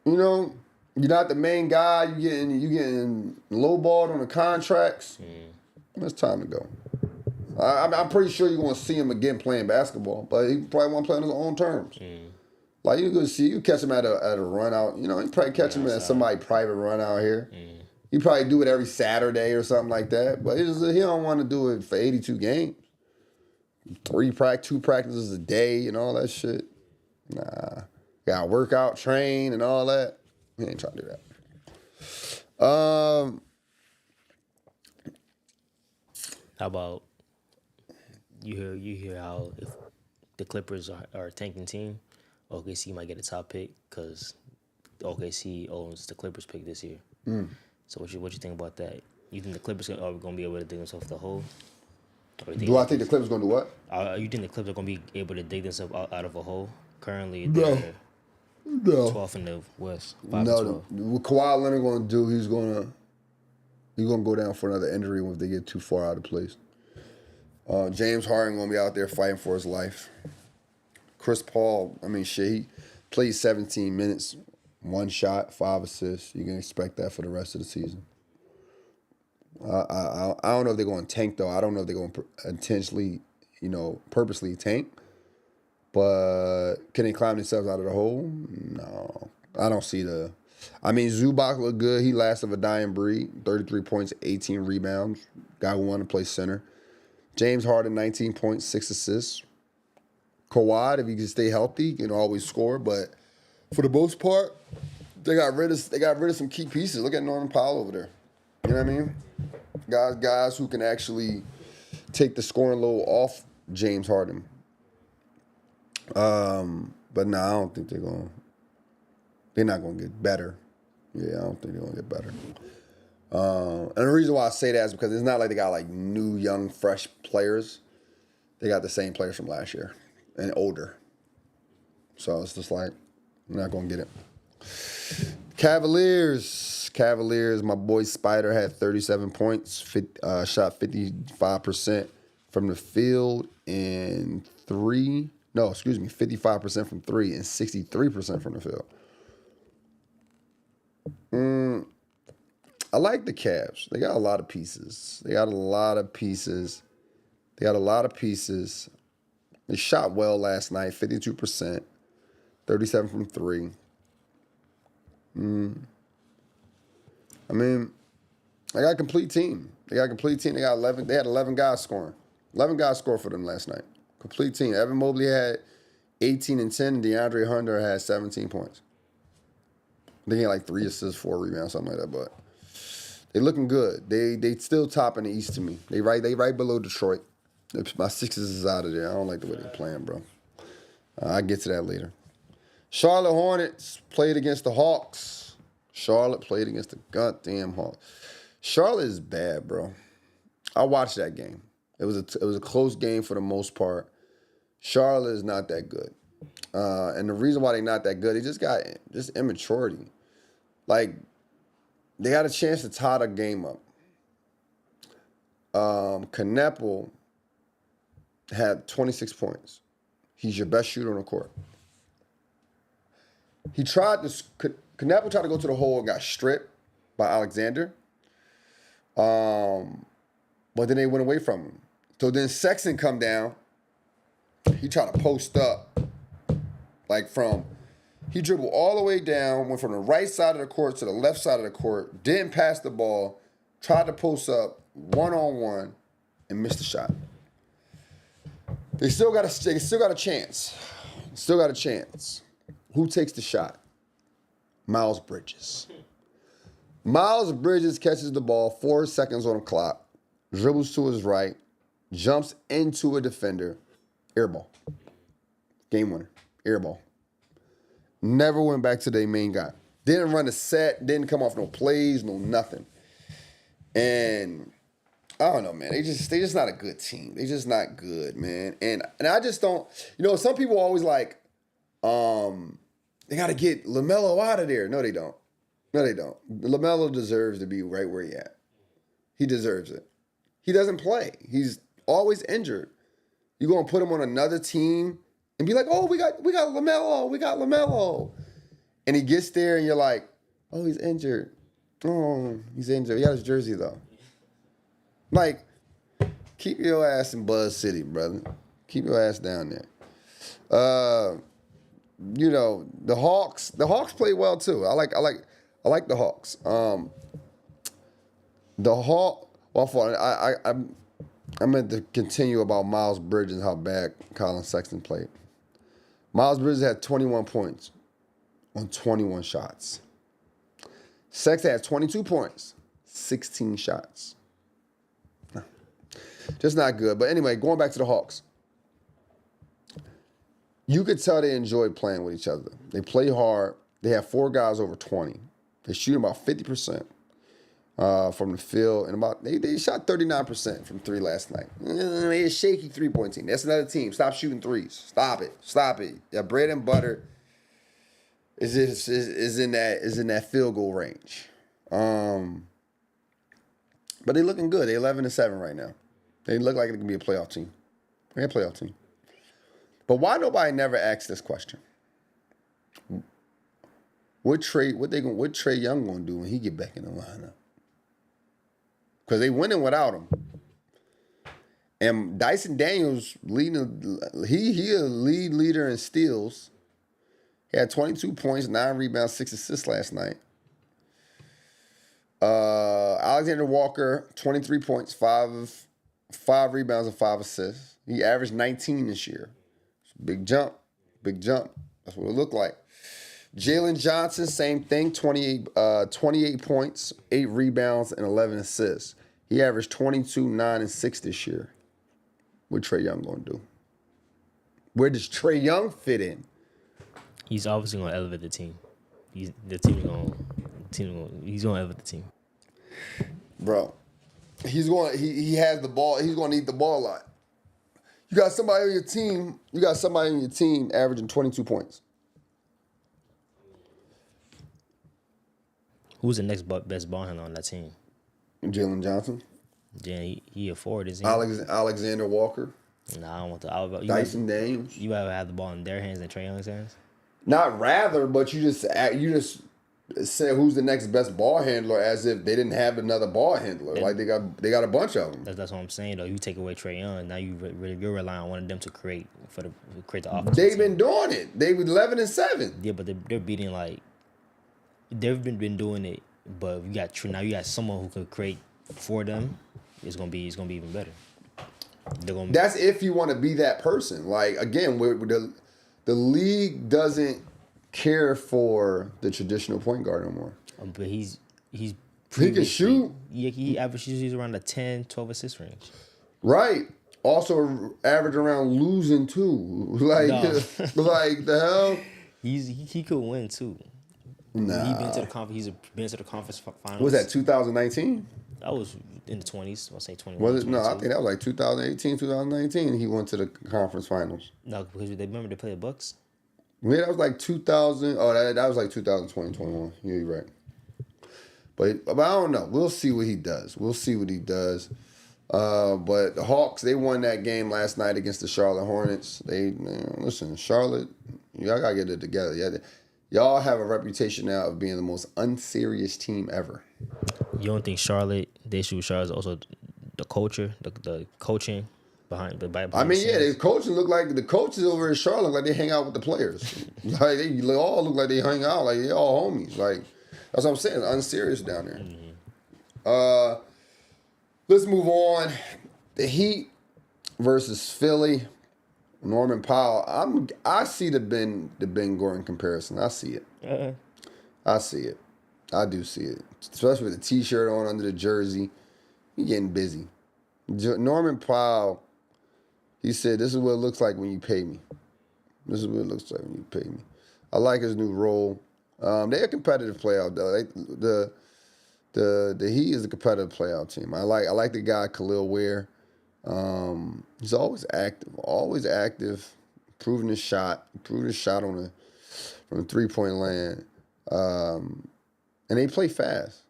You know, you're not the main guy. You getting lowballed on the contracts. It's time to go. I'm pretty sure you're going to see him again playing basketball, but he probably won't play on his own terms. Like you go see, you catch him at a run out. You know, you probably catch him at somebody's private run out here. You probably do it every Saturday or something like that. But he don't want to do it for 82 games. 2 practices a day and all that shit. Nah. Got to work out, train, and all that. We ain't trying to do that. How about you hear how if the Clippers are a tanking team, OKC might get a top pick because OKC owns the Clippers pick this year. So what you think about that? You think the Clippers are going to be able to dig themselves the hole? Do I think the Clippers going to do what? You think the Clippers are going to be able to dig themselves out of a hole? Currently, they're 12th in the West. 5-12. What Kawhi Leonard going to do, he's going to go down for another injury if they get too far out of place. James Harden going to be out there fighting for his life. Chris Paul, he played 17 minutes, 1 shot, 5 assists. You can expect that for the rest of the season. I don't know if they're going to tank, though. I don't know if they're going to intentionally, purposely tank. But can they climb themselves out of the hole? No. I don't see Zubac looked good. He last of a dying breed. 33 points, 18 rebounds. Guy who wanted to play center. James Harden, 19 points, 6 assists. Kawhi, if he can stay healthy, can always score. But for the most part, they got rid of some key pieces. Look at Norman Powell over there. You know what I mean? Guys who can actually take the scoring load off James Harden. But no, I don't think they're not gonna get better. Yeah, I don't think they're gonna get better. And the reason why I say that is because it's not like they got like new, young, fresh players. They got the same players from last year and older. So it's just like, they're not gonna get it. Cavaliers, my boy Spider had 37 points, shot 55% from the field and 55% from three and 63% from the field. I like the Cavs. They got a lot of pieces. They shot well last night, 52%, 37 from three. I mean, they got a complete team. They got 11. They had 11 guys scoring. 11 guys scored for them last night. Complete team. Evan Mobley had 18 and 10. And DeAndre Hunter had 17 points. They had like 3 assists, 4 rebounds, something like that. But they looking good. They still top in the East to me. They right below Detroit. My Sixers is out of there. I don't like the way they're playing, bro. I'll get to that later. Charlotte Hornets played against the Hawks. Charlotte played against the goddamn Hawks. Charlotte is bad, bro. I watched that game. It was a close game for the most part. Charlotte is not that good. And the reason why they're not that good, they just got immaturity. Like, they had a chance to tie the game up. Kneppel had 26 points. He's your best shooter on the court. Kneppel tried to go to the hole and got stripped by Alexander. But then they went away from him. So then Sexton come down. He tried to post up. He dribbled all the way down, went from the right side of the court to the left side of the court, didn't pass the ball, tried to post up one-on-one, and missed the shot. They still got a chance. Still got a chance. Who takes the shot? Miles Bridges. Miles Bridges catches the ball, 4 seconds on the clock, dribbles to his right, jumps into a defender, airball. Game winner, airball. Never went back to their main guy. Didn't run a set, didn't come off no plays, no nothing. And I don't know, man. They just not a good team. They just not good, man. And I just don't, some people always like, they got to get LaMelo out of there. No, they don't. LaMelo deserves to be right where he at. He deserves it. He doesn't play. He's always injured. You're going to put him on another team and be like, oh, we got LaMelo. And he gets there and you're like, oh, he's injured. Oh, he's injured. He got his jersey, though. Like, keep your ass in Buzz City, brother. Keep your ass down there. The Hawks play well too. I like the Hawks. I meant to continue about Miles Bridges and how bad Colin Sexton played. Miles Bridges had 21 points on 21 shots. Sexton had 22 points, 16 shots. Just not good. But anyway, going back to the Hawks. You could tell they enjoyed playing with each other. They play hard. They have 4 guys over 20. They shoot about 50% from the field. And they shot 39% from 3 last night. They're a shaky 3-point team. That's another team. Stop shooting threes. Stop it. Their bread and butter is in that field goal range. But they looking good. They're 11-7 right now. They look like they can be a playoff team. They're a playoff team. But why nobody never asked this question? What Trey Young gonna do when he get back in the lineup? Because they winning without him. And Dyson Daniels leading. He a lead leader in steals. He had 22 points, 9 rebounds, 6 assists last night. Alexander Walker, 23 points, 5 rebounds, and 5 assists. He averaged 19 this year. Big jump. That's what it looked like. Jalen Johnson, same thing, 28 points, 8 rebounds, and 11 assists. He averaged 22, 9, and 6 this year. What Trae Young going to do? Where does Trae Young fit in? He's obviously gonna elevate the team. He's gonna elevate the team. Bro, he has the ball. He's going to need the ball a lot. You got somebody on your team. Averaging 22 points. Who's the next best ball handler on that team? Jalen Johnson. Yeah, he a forward, isn't he? Alexander Walker. Nah, I don't want to. Dyson Daniels. You rather have the ball in their hands than Trae Young's hands? Not rather, but you just said who's the next best ball handler as if they didn't have another ball handler. Like they got a bunch of them. That's what I'm saying though. You take away Trae Young, now you're relying on one of them to create the offense. They've been doing it. They were 11-7. Yeah, but they're beating they've been doing it. But you got someone who could create for them. It's gonna be even better. That's if you want to be that person. Like again, the league doesn't care for the traditional point guard no more. But he can shoot. Yeah, he averages around the 10, 12 assist range. Right. Also average around losing too. Like like the hell. He could win too. Nah. He's been to the conference finals. Was that 2019? That was in the 20s. I'll say 21. Was it? 22. No, I think that was like 2018, 2019. He went to the conference finals. No, because they played the Bucks. Yeah, that was like 2000. Oh, that was like 2020, 21. Yeah, you're right. But I don't know. We'll see what he does. But the Hawks, they won that game last night against the Charlotte Hornets. Listen, Charlotte, y'all got to get it together. Y'all have a reputation now of being the most unserious team ever. You don't think the issue with Charlotte is also the culture, the coaching behind the I mean, yeah, the coaches the coaches over in Charlotte look like they hang out with the players. Like they all look like they hang out, like they all homies. Like that's what I'm saying. It's unserious down there. Mm-hmm. Let's move on. The Heat versus Philly. Norman Powell. I see the Ben Gordon comparison. I see it. I see it. I do see it. Especially with the T-shirt on under the jersey. He getting busy. Norman Powell, he said, "This is what it looks like when you pay me. This is what it looks like when you pay me." I like his new role. They're a competitive playoff though. The Heat is a competitive playoff team. I like the guy Khalil Ware. He's always active, proving his shot from the 3-point land. And they play fast.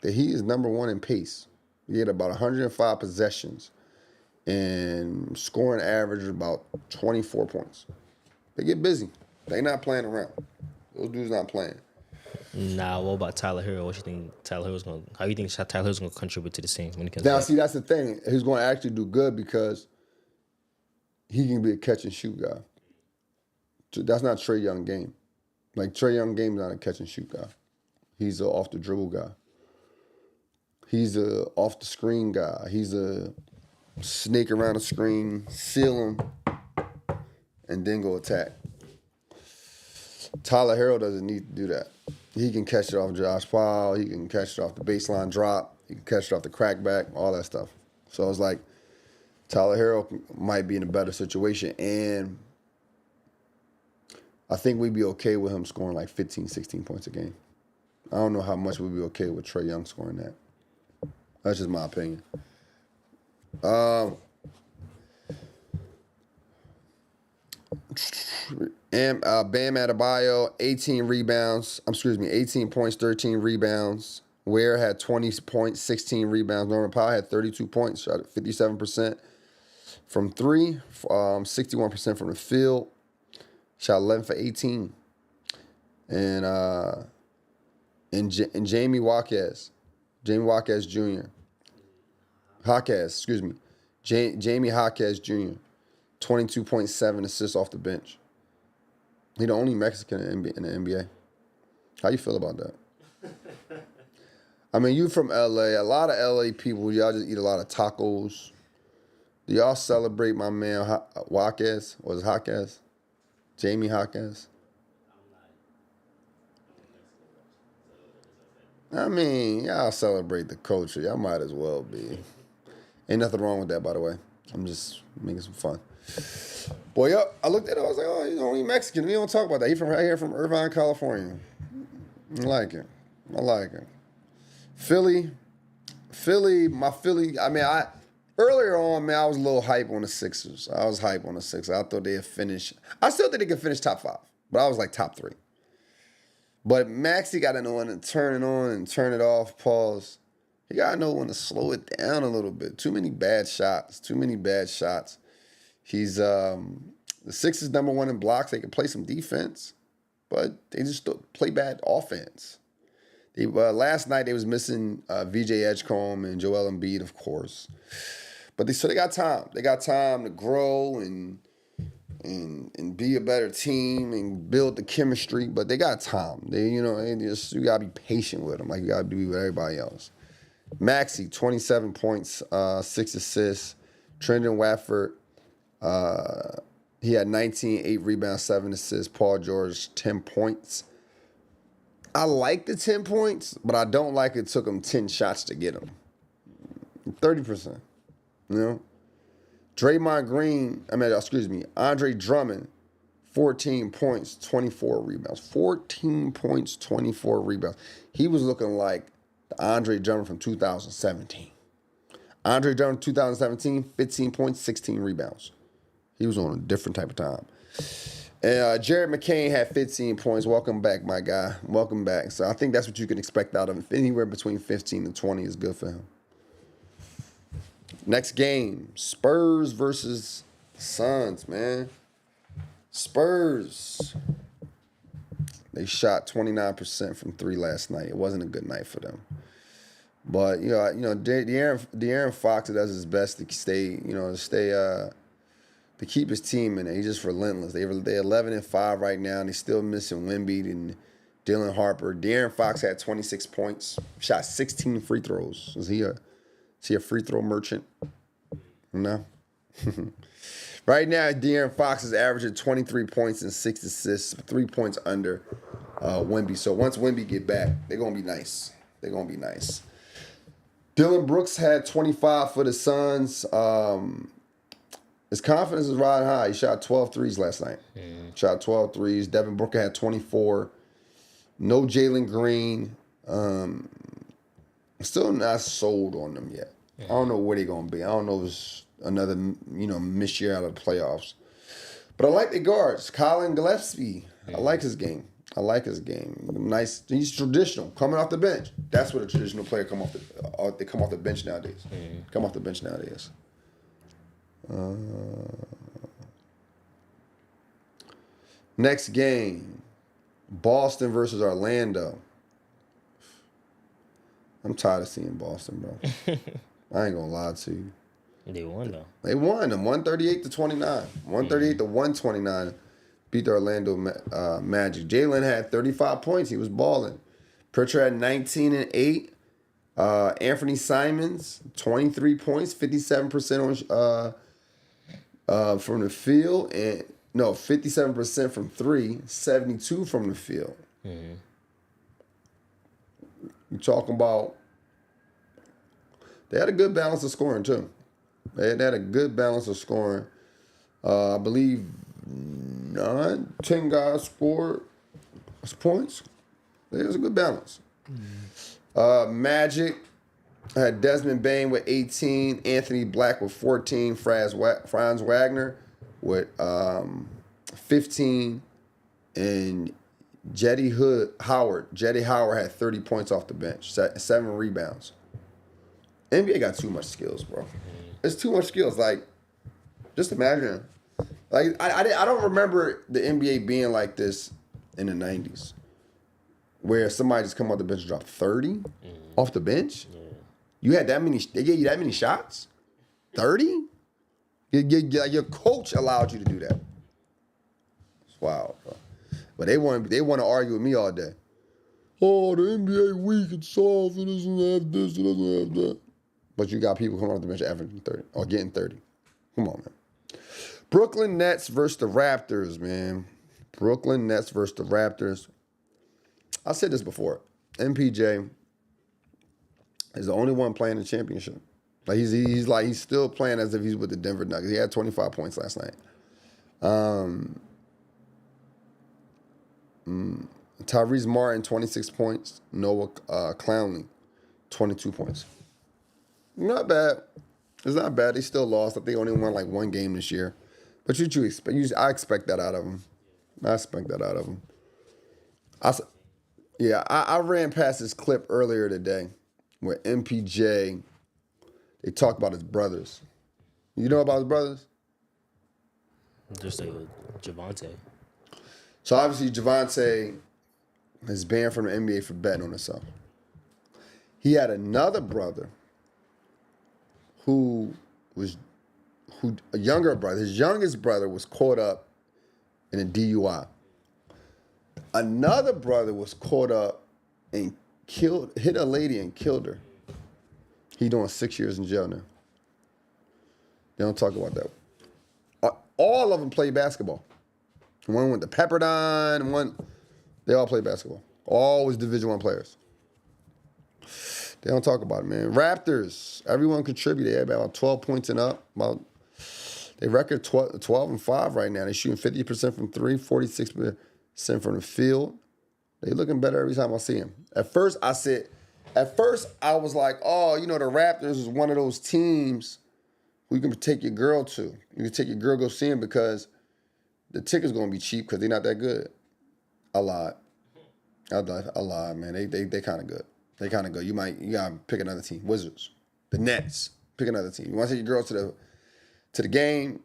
The Heat is number one in pace. You get about 105 possessions and scoring average of about 24 points. They get busy. They not playing around. Those dudes not playing. Nah, what about Tyler Hero? How do you think Tyler Hero's gonna contribute to the team when he comes Now, back? see, that's the thing. He's going to actually do good because he can be a catch and shoot guy. That's not Trae Young game. Like Trae Young game is not a catch and shoot guy. He's an off the dribble guy. He's a off the screen guy. He's a snake around the screen, seal him, and then go attack. Tyler Hero doesn't need to do that. He can catch it off Josh Powell. He can catch it off the baseline drop. He can catch it off the crackback, all that stuff. So it's like Tyler Hero might be in a better situation. And I think we'd be okay with him scoring like 15, 16 points a game. I don't know how much we'd be okay with Trae Young scoring that. That's just my opinion. Bam Adebayo, 18 points, 13 rebounds. Ware had 20 points, 16 rebounds. Norman Powell had 32 points, shot at 57% from three, 61% from the field. Shot 11 for 18. And Jamie Jaquez Jr. Jamie Jaquez Jr. 22.7 assists off the bench. He the only Mexican in the NBA. How you feel about that? I mean, you from LA. A lot of LA people, y'all just eat a lot of tacos. Do y'all celebrate my man Jaquez? Was it Jaquez? Jamie Jaquez? I mean, y'all celebrate the culture. Y'all might as well be. Ain't nothing wrong with that, by the way. I'm just making some fun. Boy, yep. I looked at it. I was like, oh, he's only Mexican. We don't talk about that. He's from right here from Irvine, California. I like it. Philly. I mean, earlier on, man, I was a little hype on the Sixers. I thought they'd finish. I still think they could finish top 5, but I was like top 3. But Maxey got to know when to turn it on and turn it off, pause. He got to know when to slow it down a little bit. Too many bad shots. He's the Sixers number 1 in blocks. They can play some defense, but they just play bad offense. Last night they was missing VJ Edgecombe and Joel Embiid, of course. But they got time. They got time to grow and be a better team and build the chemistry. But they got time. You gotta be patient with them, like you gotta be with everybody else. Maxey, 27 points, 6 assists. Trendon Watford, he had 19, 8 rebounds, 7 assists. Paul George, 10 points. I like the 10 points, but I don't like it took him 10 shots to get them. 30%, Andre Drummond, 14 points, 24 rebounds. 14 points, 24 rebounds. He was looking like the Andre Drummond from 2017. Andre Drummond, 2017, 15 points, 16 rebounds. He was on a different type of time. And Jared McCain had 15 points. Welcome back, my guy. Welcome back. So I think that's what you can expect out of him. Anywhere between 15 and 20 is good for him. Next game, Spurs versus Suns, man. Spurs. They shot 29% from 3 last night. It wasn't a good night for them. But De'Aaron Fox does his best to to keep his team in it. He's just relentless. They're 11-5 right now, and they're still missing Wemby and Dylan Harper. De'Aaron Fox had 26 points, shot 16 free throws. Is he a free throw merchant? No. Right now, De'Aaron Fox is averaging 23 points and 6 assists, 3 points under Wemby. So once Wemby get back, they're gonna be nice. Dylan Brooks had 25 for the Suns. His confidence is riding high. He shot 12 threes last night. Shot 12 threes. Devin Booker had 24. No Jalen Green. Still not sold on them yet. I don't know where they're going to be. I don't know if it's another, missed year out of the playoffs. But I like the guards. Colin Gillespie. I like his game. Nice. He's traditional. Coming off the bench. That's what a traditional player come off the bench nowadays. Next game, Boston versus Orlando. I'm tired of seeing Boston, bro. I ain't gonna lie to you. They won though. They won them 138-29. 138-129. Beat the Orlando Magic. Jalen had 35 points. He was balling. Pritchard had 19 and 8. Anthony Simons, 23 points, 57% on from the field, and 57% from 3, 72 from the field. You're talking about they had a good balance of scoring too. They had a good balance of scoring. I believe 10 guys scored points. There's a good balance. Magic had Desmond Bain with 18, Anthony Black with 14, Franz Wagner with 15, and Jetty Howard had 30 points off the bench, 7 rebounds. NBA got too much skills, bro. It's too much skills. Like, just imagine. Like, I don't remember the NBA being like this in the 90s, where somebody just come off the bench and drop 30 off the bench. Yeah. You had that many. They gave you that many shots. 30. Your coach allowed you to do that. It's wild, bro. But they want to argue with me all day. Oh, the NBA weak and soft. It doesn't have this. It doesn't have that. But you got people coming off the bench averaging 30 or getting 30. Come on, man. Brooklyn Nets versus the Raptors, man. I said this before. MPJ is the only one playing the championship. Like he's still playing as if he's with the Denver Nuggets. He had 25 points last night. Tyrese Martin, 26 points. Noah Clowney, 22 points. Not bad. It's not bad. They still lost. I think they only won like one game this year. But you expect? I expect that out of them. I expect that out of them. I ran past this clip earlier today where MPJ, they talk about his brothers. You know about his brothers? Just like Javante. So obviously Javante is banned from the NBA for betting on himself. He had another brother who a younger brother. His youngest brother was caught up in a DUI. Another brother was caught up and hit a lady and killed her. He doing 6 years in jail now. They don't talk about that. All of them play basketball. One went to Pepperdine, they all play basketball. Always Division I players. They don't talk about it, man. Raptors, everyone contributed. They had about 12 points and up. They record 12-5 right now. They're shooting 50% from three, 46% from the field. They looking better every time I see them. At first, I was like, oh, the Raptors is one of those teams who you can take your girl to. You can take your girl, go see them because the ticket's going to be cheap because they're not that good. I lied, man. They kind of good. They kind of good. You got to pick another team. Wizards. The Nets. Pick another team. You want to take your girl to the game,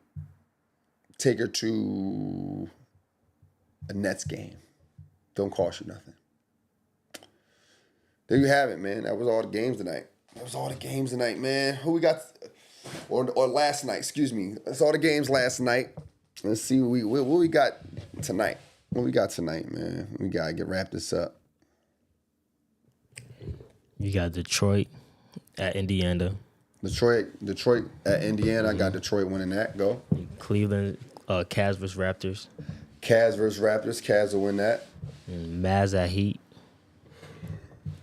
take her to a Nets game. Don't cost you nothing. There you have it, man. That was all the games tonight. Man. Who we got? Or last night, excuse me. That's all the games last night. Let's see what we got tonight. What we got tonight, man? We got to wrap this up. You got Detroit at Indiana. Detroit at Indiana. I got Detroit winning that. Go. Cleveland, Cavs versus Raptors. Cavs versus Raptors. Cavs will win that. And Mavs at Heat.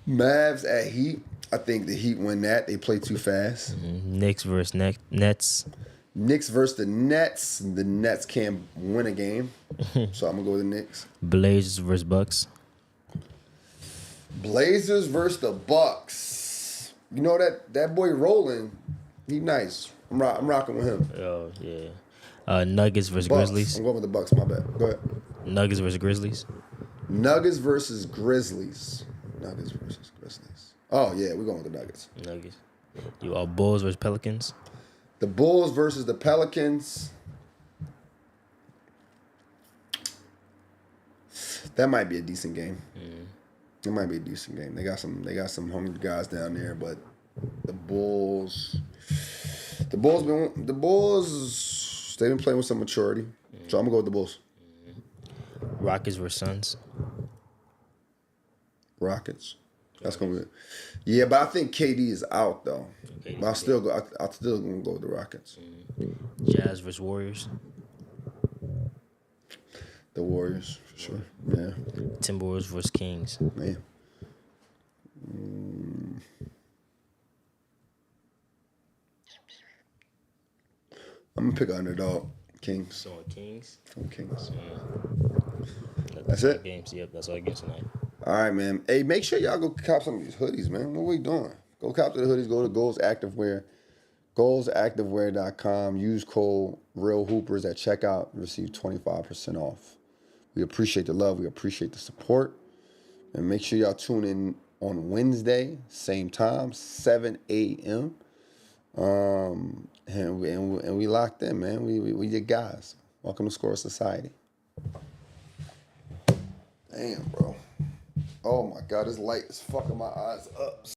Mavs at Heat. I think the Heat win that. They play too fast. Knicks versus Nets. Knicks versus the Nets. The Nets can't win a game. So I'm going to go with the Knicks. Blazers versus Bucks. Blazers versus the Bucks. You know that boy Roland, he nice. I'm rocking with him. Oh, yeah. Nuggets versus Bucks. Grizzlies. I'm going with the Bucks, my bad. Go ahead. Nuggets versus Grizzlies. Nuggets versus Grizzlies. Oh, yeah, we're going with the Nuggets. Nuggets. You are Bulls versus Pelicans. The Bulls versus the Pelicans. That might be a decent game. It might be a decent game. They got some hungry guys down there, but the Bulls, they've been playing with some maturity. So I'm gonna go with the Bulls. Rockets versus Suns. Rockets. That's gonna be it. Yeah, but I think KD is out though. But I'll still gonna go with the Rockets. Jazz versus Warriors. The Warriors, for sure. Yeah. Timberwolves versus Kings. Man. I'm gonna pick an underdog. Kings. So Kings. From Kings. That's it? Games. Yep, that's all I get tonight. All right, man. Hey, make sure y'all go cop some of these hoodies, man. What we doing? Go cop the hoodies. Go to Goals Activewear. GoalsActivewear.com. Use code RealHoopers at checkout. Receive 25% off. We appreciate the love. We appreciate the support. And make sure y'all tune in on Wednesday, same time, 7 a.m. And we locked in, man. We your guys. Welcome to Score Society. Damn, bro. Oh, my God. This light is fucking my eyes up.